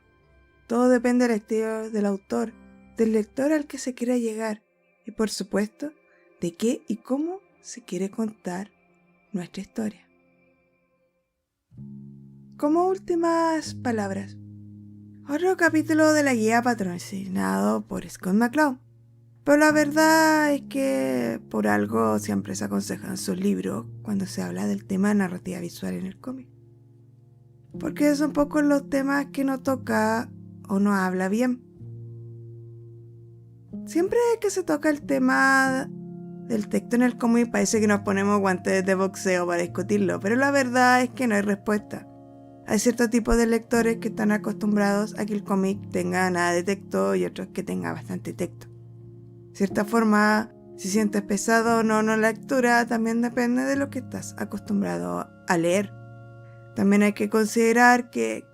Todo depende del estilo del autor, del lector al que se quiera llegar y, por supuesto, de qué y cómo se quiere contar nuestra historia. Como últimas palabras, Otro capítulo de la guía patrocinado por Scott McCloud. Pero la verdad es que por algo siempre se aconsejan sus libros cuando se habla del tema de narrativa visual en el cómic. Porque son pocos los temas que no toca o no habla bien. Siempre que se toca el tema del texto en el cómic parece que nos ponemos guantes de boxeo para discutirlo, pero la verdad es que no hay respuesta. Hay cierto tipo de lectores que están acostumbrados a que el cómic tenga nada de texto y otros que tenga bastante texto. De cierta forma, si sientes pesado o no la lectura también depende de lo que estás acostumbrado a leer. También hay que considerar que,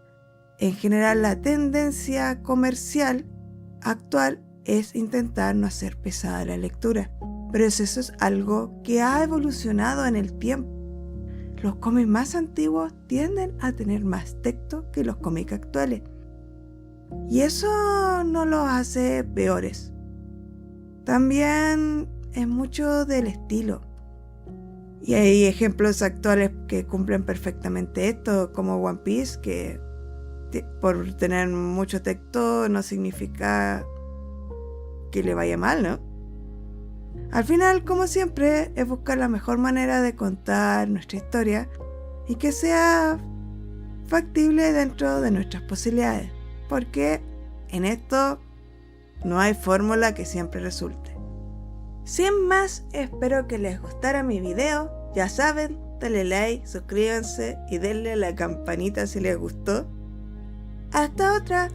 en general, la tendencia comercial actual es intentar no hacer pesada la lectura. Pero eso es algo que ha evolucionado en el tiempo. Los cómics más antiguos tienden a tener más texto que los cómics actuales. Y eso no los hace peores. También es mucho del estilo. Y hay ejemplos actuales que cumplen perfectamente esto, como One Piece, que por tener mucho texto no significa que le vaya mal, ¿no? Al final, como siempre, es buscar la mejor manera de contar nuestra historia y que sea factible dentro de nuestras posibilidades, porque en esto no hay fórmula que siempre resulte. Sin más, espero que les gustara mi video. Ya saben, denle like, suscríbanse y denle a la campanita si les gustó. ¡Hasta otra!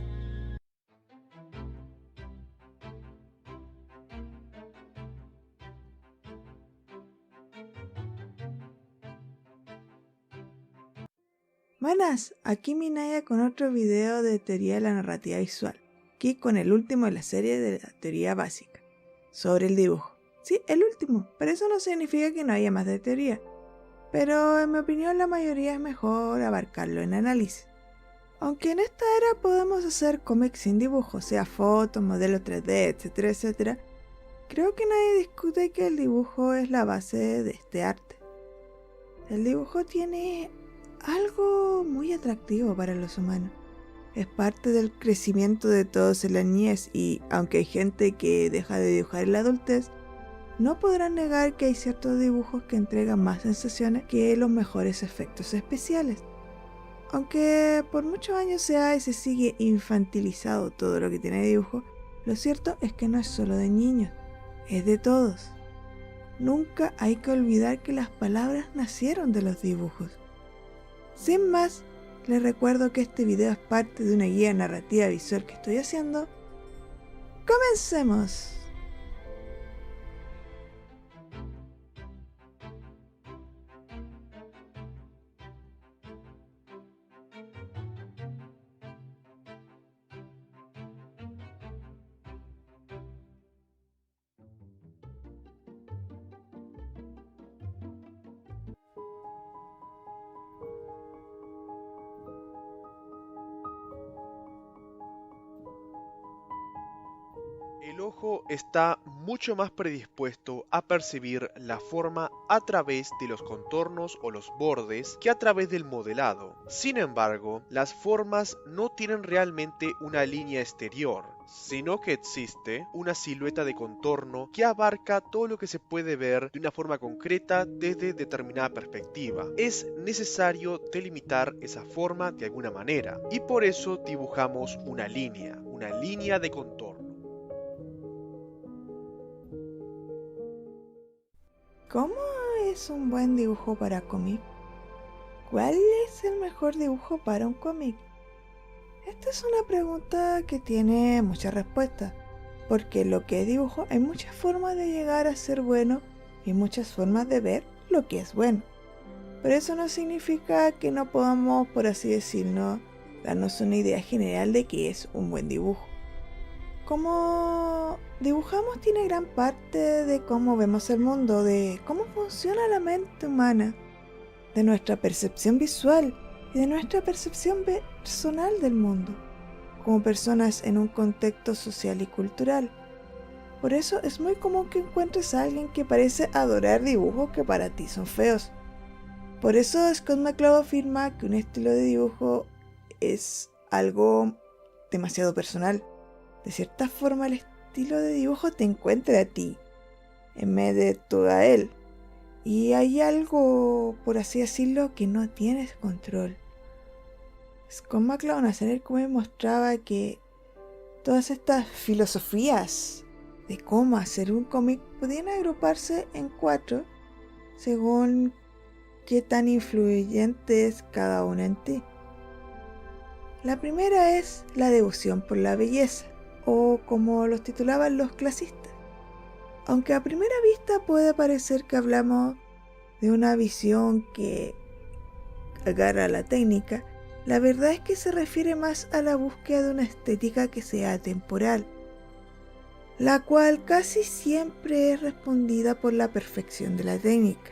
Buenas, aquí Minaya con otro video de teoría de la narrativa visual, aquí con el último de la serie de la teoría básica, sobre el dibujo. Sí, el último, pero eso no significa que no haya más de teoría, pero en mi opinión la mayoría es mejor abarcarlo en análisis. Aunque en esta era podemos hacer cómics sin dibujo, sea fotos, modelos 3D, etcétera, etcétera, creo que nadie discute que el dibujo es la base de este arte. El dibujo tiene algo muy atractivo para los humanos. Es parte del crecimiento de todos en la niñez y, aunque hay gente que deja de dibujar en la adultez, no podrán negar que hay ciertos dibujos que entregan más sensaciones que los mejores efectos especiales. Aunque por muchos años se sigue infantilizado todo lo que tiene dibujo, lo cierto es que no es solo de niños, es de todos. Nunca hay que olvidar que las palabras nacieron de los dibujos. Sin más, les recuerdo que este video es parte de una guía narrativa visual que estoy haciendo. ¡Comencemos! El ojo está mucho más predispuesto a percibir la forma a través de los contornos o los bordes que a través del modelado. Sin embargo, las formas no tienen realmente una línea exterior, sino que existe una silueta de contorno que abarca todo lo que se puede ver de una forma concreta desde determinada perspectiva. Es necesario delimitar esa forma de alguna manera, y por eso dibujamos una línea de contorno. ¿Cómo es un buen dibujo para cómic? ¿Cuál es el mejor dibujo para un cómic? Esta es una pregunta que tiene muchas respuestas, porque lo que es dibujo hay muchas formas de llegar a ser bueno y muchas formas de ver lo que es bueno. Pero eso no significa que no podamos, por así decirlo, darnos una idea general de qué es un buen dibujo. Cómo dibujamos tiene gran parte de cómo vemos el mundo, de cómo funciona la mente humana, de nuestra percepción visual y de nuestra percepción personal del mundo, como personas en un contexto social y cultural. Por eso es muy común que encuentres a alguien que parece adorar dibujos que para ti son feos. Por eso Scott McCloud afirma que un estilo de dibujo es algo demasiado personal. De cierta forma, el estilo de dibujo te encuentra a ti, en vez de tú a él. Y hay algo, por así decirlo, que no tienes control. Scott McCloud hacer el cómic mostraba que todas estas filosofías de cómo hacer un cómic podían agruparse en 4 según qué tan influyente es cada una en ti. La primera es la devoción por la belleza, o como los titulaban los clasistas. Aunque a primera vista puede parecer que hablamos de una visión que agarra la técnica, la verdad es que se refiere más a la búsqueda de una estética que sea atemporal, la cual casi siempre es respondida por la perfección de la técnica.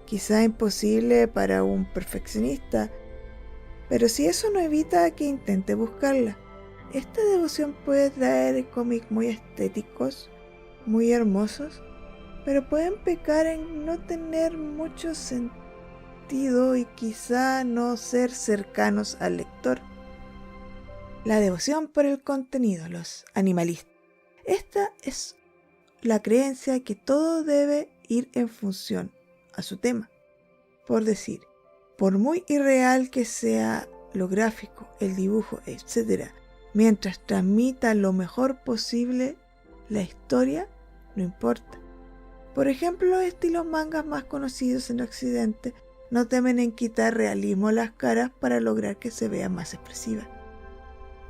Quizá imposible para un perfeccionista, pero si eso no evita que intente buscarla. Esta devoción puede traer cómics muy estéticos, muy hermosos, pero pueden pecar en no tener mucho sentido y quizá no ser cercanos al lector. La devoción por el contenido, los animalistas. Esta es la creencia que todo debe ir en función a su tema. Por decir, por muy irreal que sea lo gráfico, el dibujo, etc., mientras transmita lo mejor posible la historia, no importa. Por ejemplo, los estilos mangas más conocidos en Occidente no temen en quitar realismo a las caras para lograr que se vea más expresiva.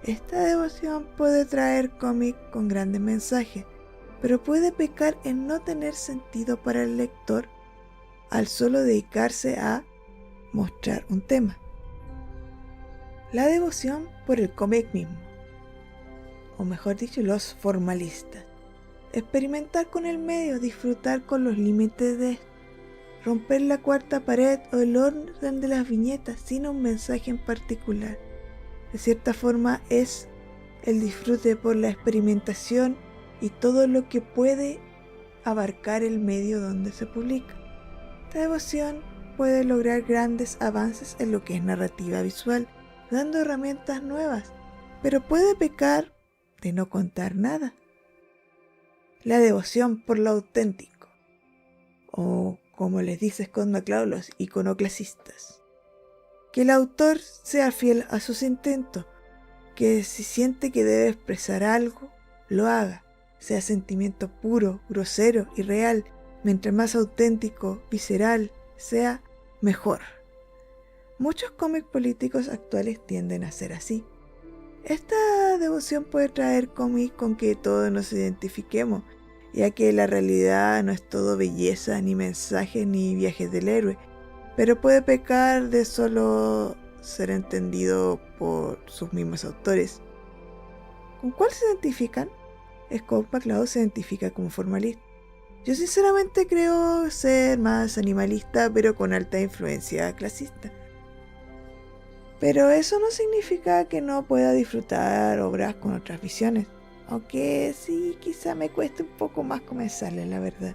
Esta devoción puede traer cómics con grandes mensajes, pero puede pecar en no tener sentido para el lector al solo dedicarse a mostrar un tema. La devoción por el cómic mismo, o mejor dicho, los formalistas. Experimentar con el medio, disfrutar con los límites de esto, romper la cuarta pared o el orden de las viñetas sin un mensaje en particular. De cierta forma es el disfrute por la experimentación y todo lo que puede abarcar el medio donde se publica. Esta devoción puede lograr grandes avances en lo que es narrativa visual, dando herramientas nuevas, pero puede pecar de no contar nada. La devoción por lo auténtico, o como les dice Scott McCloud, los iconoclasistas. Que el autor sea fiel a sus intentos, que si siente que debe expresar algo, lo haga, sea sentimiento puro, grosero y real, mientras más auténtico, visceral sea, mejor. Muchos cómics políticos actuales tienden a ser así. Esta devoción puede traer cómics con que todos nos identifiquemos, ya que la realidad no es todo belleza, ni mensajes, ni viajes del héroe, pero puede pecar de solo ser entendido por sus mismos autores. ¿Con cuál se identifican? Scott McCloud se identifica como formalista. Yo sinceramente creo ser más animalista, pero con alta influencia clasista. Pero eso no significa que no pueda disfrutar obras con otras visiones, aunque sí quizá me cueste un poco más comenzarle, la verdad.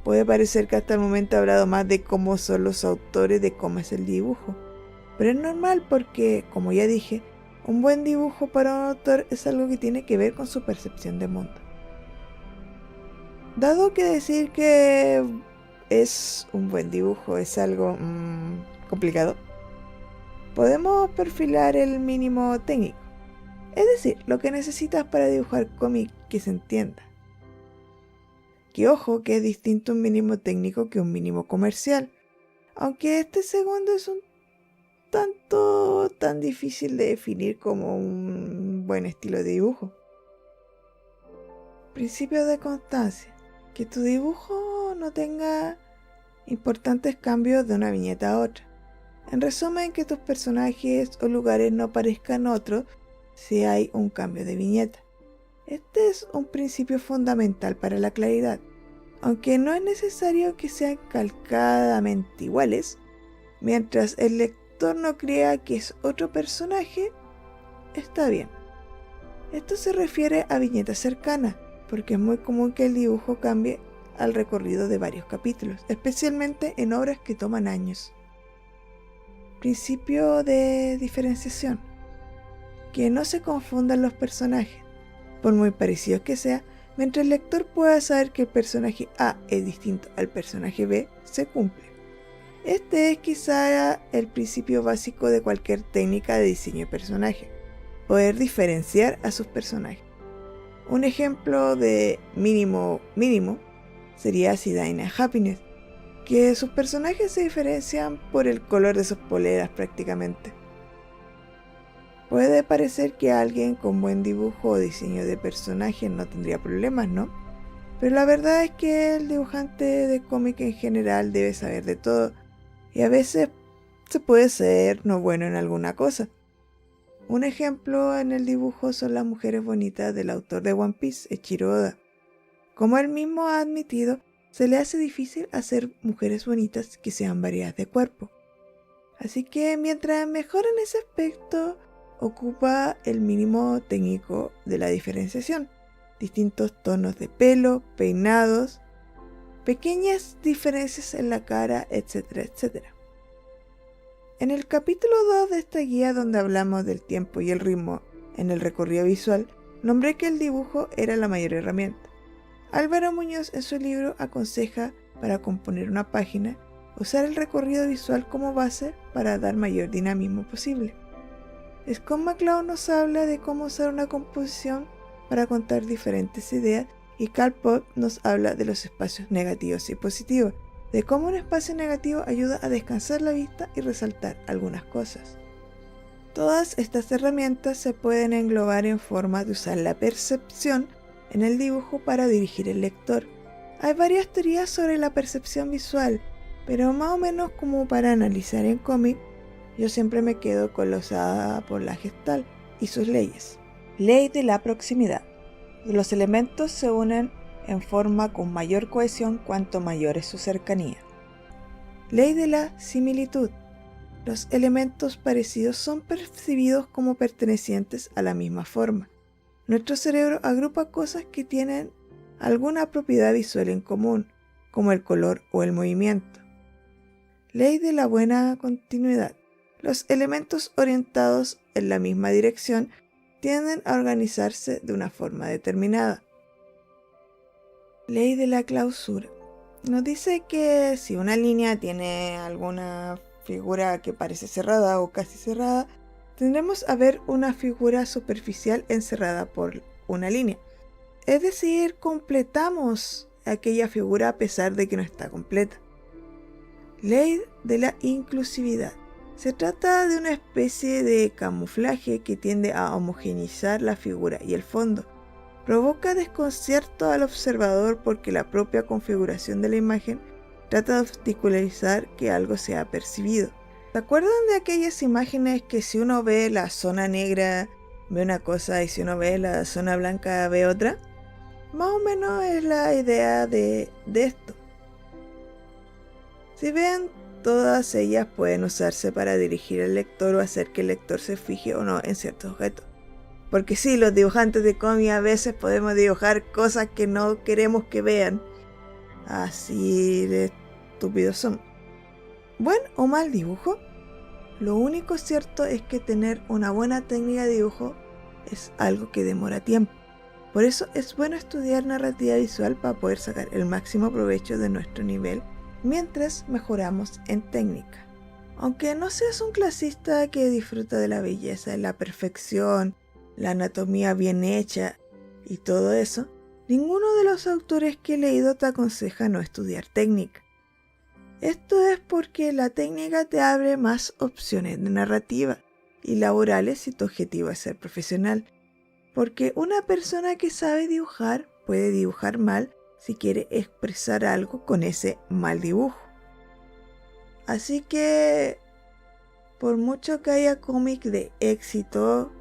Puede parecer que hasta el momento he hablado más de cómo son los autores, de cómo es el dibujo, pero es normal porque, como ya dije, un buen dibujo para un autor es algo que tiene que ver con su percepción de mundo. Dado que decir que es un buen dibujo es algo complicado, podemos perfilar el mínimo técnico, es decir, lo que necesitas para dibujar cómic que se entienda. Que ojo, que es distinto un mínimo técnico que un mínimo comercial, aunque este segundo es un tanto tan difícil de definir como un buen estilo de dibujo. Principio de constancia. Que tu dibujo no tenga importantes cambios de una viñeta a otra. En resumen, que tus personajes o lugares no parezcan otros si hay un cambio de viñeta. Este es un principio fundamental para la claridad. Aunque no es necesario que sean calcadamente iguales, mientras el lector no crea que es otro personaje, está bien. Esto se refiere a viñetas cercanas, porque es muy común que el dibujo cambie al recorrido de varios capítulos, especialmente en obras que toman años. Principio de diferenciación. que no se confundan los personajes. Por muy parecidos que sea, mientras el lector pueda saber que el personaje A es distinto al personaje B, se cumple. Este es quizá el principio básico de cualquier técnica de diseño de personaje: poder diferenciar a sus personajes. Un ejemplo de mínimo sería Sidaina Happiness, que sus personajes se diferencian por el color de sus poleras prácticamente. Puede parecer que alguien con buen dibujo o diseño de personaje no tendría problemas, ¿no? Pero la verdad es que el dibujante de cómic en general debe saber de todo, y a veces se puede ser no bueno en alguna cosa. Un ejemplo en el dibujo son las mujeres bonitas del autor de One Piece, Eiichiro Oda. Como él mismo ha admitido, se le hace difícil hacer mujeres bonitas que sean variadas de cuerpo. Así que mientras mejora en ese aspecto, ocupa el mínimo técnico de la diferenciación: distintos tonos de pelo, peinados, pequeñas diferencias en la cara, etcétera, etcétera. En el capítulo 2 de esta guía, donde hablamos del tiempo y el ritmo en el recorrido visual, nombré que el dibujo era la mayor herramienta. Álvaro Muñoz en su libro aconseja, para componer una página, usar el recorrido visual como base para dar mayor dinamismo posible. Scott McCloud nos habla de cómo usar una composición para contar diferentes ideas, y Karl Popper nos habla de los espacios negativos y positivos, de cómo un espacio negativo ayuda a descansar la vista y resaltar algunas cosas. Todas estas herramientas se pueden englobar en forma de usar la percepción en el dibujo para dirigir el lector. Hay varias teorías sobre la percepción visual, pero más o menos como para analizar en cómic, yo siempre me quedo con la usada por la Gestalt y sus leyes. Ley de la proximidad. Los elementos se unen en forma con mayor cohesión cuanto mayor es su cercanía. Ley de la similitud. Los elementos parecidos son percibidos como pertenecientes a la misma forma. Nuestro cerebro agrupa cosas que tienen alguna propiedad visual en común, como el color o el movimiento. Ley de la buena continuidad. Los elementos orientados en la misma dirección tienden a organizarse de una forma determinada. Ley de la clausura. Nos dice que si una línea tiene alguna figura que parece cerrada o casi cerrada, tendremos a ver una figura superficial encerrada por una línea. Es decir, completamos aquella figura a pesar de que no está completa. Ley de la inclusividad. Se trata de una especie de camuflaje que tiende a homogeneizar la figura y el fondo. Provoca desconcierto al observador porque la propia configuración de la imagen trata de obstaculizar que algo sea percibido. ¿Se acuerdan de aquellas imágenes que si uno ve la zona negra ve una cosa y si uno ve la zona blanca ve otra? Más o menos es la idea de esto. Si ven, todas ellas pueden usarse para dirigir al lector o hacer que el lector se fije o no en ciertos objetos. Porque sí, los dibujantes de cómic a veces podemos dibujar cosas que no queremos que vean. Así de estúpidos son. ¿Buen o mal dibujo? Lo único cierto es que tener una buena técnica de dibujo es algo que demora tiempo. Por eso es bueno estudiar narrativa visual para poder sacar el máximo provecho de nuestro nivel mientras mejoramos en técnica. Aunque no seas un clasista que disfruta de la belleza, de la perfección, la anatomía bien hecha y todo eso, ninguno de los autores que he leído te aconseja no estudiar técnica. Esto es porque la técnica te abre más opciones de narrativa y laborales si tu objetivo es ser profesional. Porque una persona que sabe dibujar puede dibujar mal si quiere expresar algo con ese mal dibujo. Así que, por mucho que haya cómics de éxito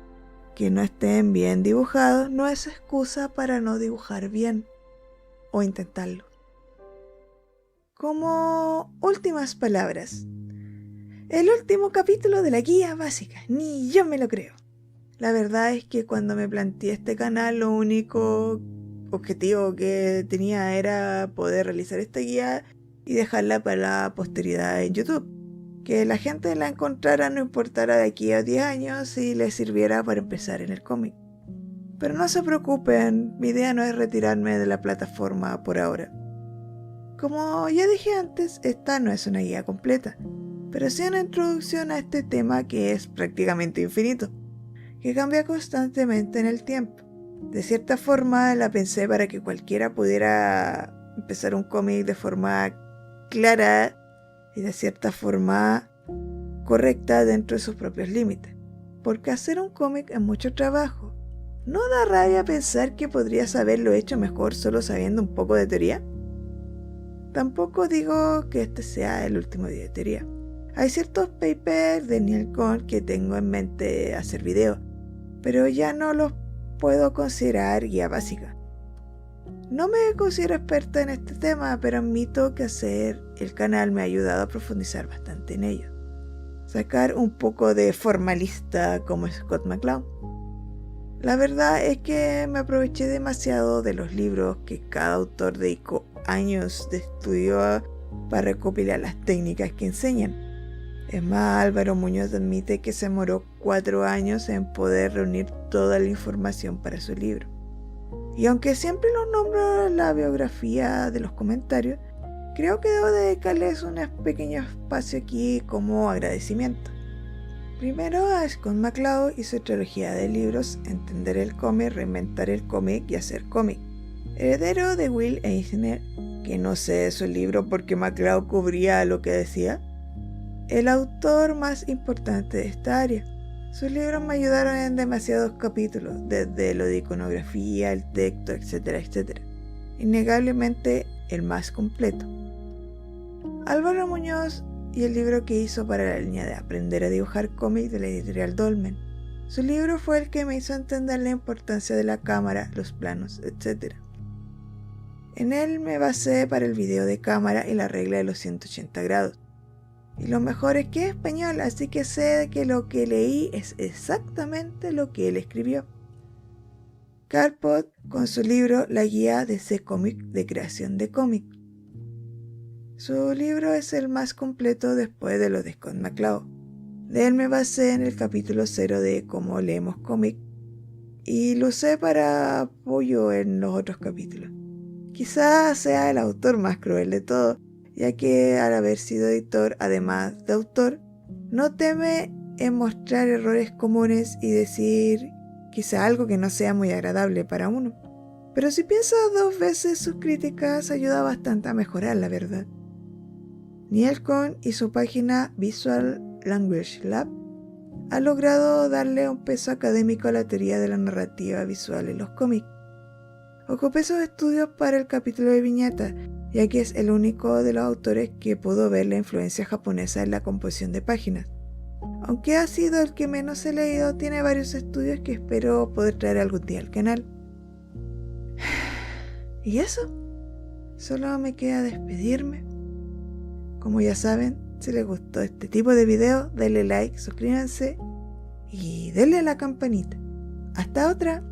que no estén bien dibujados, no es excusa para no dibujar bien o intentarlo. Como últimas palabras, el último capítulo de la guía básica, ni yo me lo creo. La verdad es que cuando me planteé este canal, lo único objetivo que tenía era poder realizar esta guía y dejarla para la posteridad en YouTube. que la gente la encontrara no importara de aquí a 10 años y le sirviera para empezar en el cómic. Pero no se preocupen, mi idea no es retirarme de la plataforma por ahora. Como ya dije antes, esta no es una guía completa, pero sí una introducción a este tema que es prácticamente infinito, que cambia constantemente en el tiempo. De cierta forma la pensé para que cualquiera pudiera empezar un cómic de forma clara y de cierta forma correcta dentro de sus propios límites. Porque hacer un cómic es mucho trabajo. ¿No da rabia pensar que podrías haberlo hecho mejor solo sabiendo un poco de teoría? Tampoco digo que este sea el último día de teoría. Hay ciertos papers de Neil Cohn que tengo en mente hacer video, pero ya no los puedo considerar guía básica. No me considero experta en este tema, pero admito que hacer el canal me ha ayudado a profundizar bastante en ello. Sacar un poco de formalista como Scott McCloud. La verdad es que me aproveché demasiado de los libros que cada autor dedicó años de estudio para recopilar las técnicas que enseñan. Es más, Álvaro Muñoz admite que se demoró 4 años en poder reunir toda la información para su libro. Y aunque siempre los nombro en la biografía de los comentarios, creo que debo dedicarles un pequeño espacio aquí como agradecimiento. Primero a Scott McCloud y su trilogía de libros Entender el cómic, Reinventar el cómic y Hacer cómic. Heredero de Will Eisner, que no sé su libro porque McCloud cubría lo que decía. El autor más importante de esta área. Sus libros me ayudaron en demasiados capítulos, desde lo de iconografía, el texto, etcétera, etcétera. Innegablemente el más completo. Álvaro Muñoz y el libro que hizo para la línea de Aprender a dibujar cómics de la editorial Dolmen. Su libro fue el que me hizo entender la importancia de la cámara, los planos, etc. En él me basé para el video de cámara y la regla de los 180 grados. Y lo mejor es que es español, así que sé que lo que leí es exactamente lo que él escribió. Carpot con su libro La guía de C-Comic de creación de cómic. Su libro es el más completo después de lo de Scott McCloud. De él me basé en el capítulo 0 de Cómo leemos cómic y lo usé para apoyo en los otros capítulos. Quizás sea el autor más cruel de todo, ya que al haber sido editor, además de autor, no teme en mostrar errores comunes y decir quizá algo que no sea muy agradable para uno. Pero si piensa 2 veces sus críticas ayuda bastante a mejorar, la verdad. Neil Cohn y su página Visual Language Lab ha logrado darle un peso académico a la teoría de la narrativa visual en los cómics. Ocupé esos estudios para el capítulo de viñetas, ya que es el único de los autores que pudo ver la influencia japonesa en la composición de páginas. Aunque ha sido el que menos he leído, tiene varios estudios que espero poder traer algún día al canal. ¿Y eso? Solo me queda despedirme. Como ya saben, si les gustó este tipo de video, denle like, suscríbanse y denle a la campanita. ¡Hasta otra!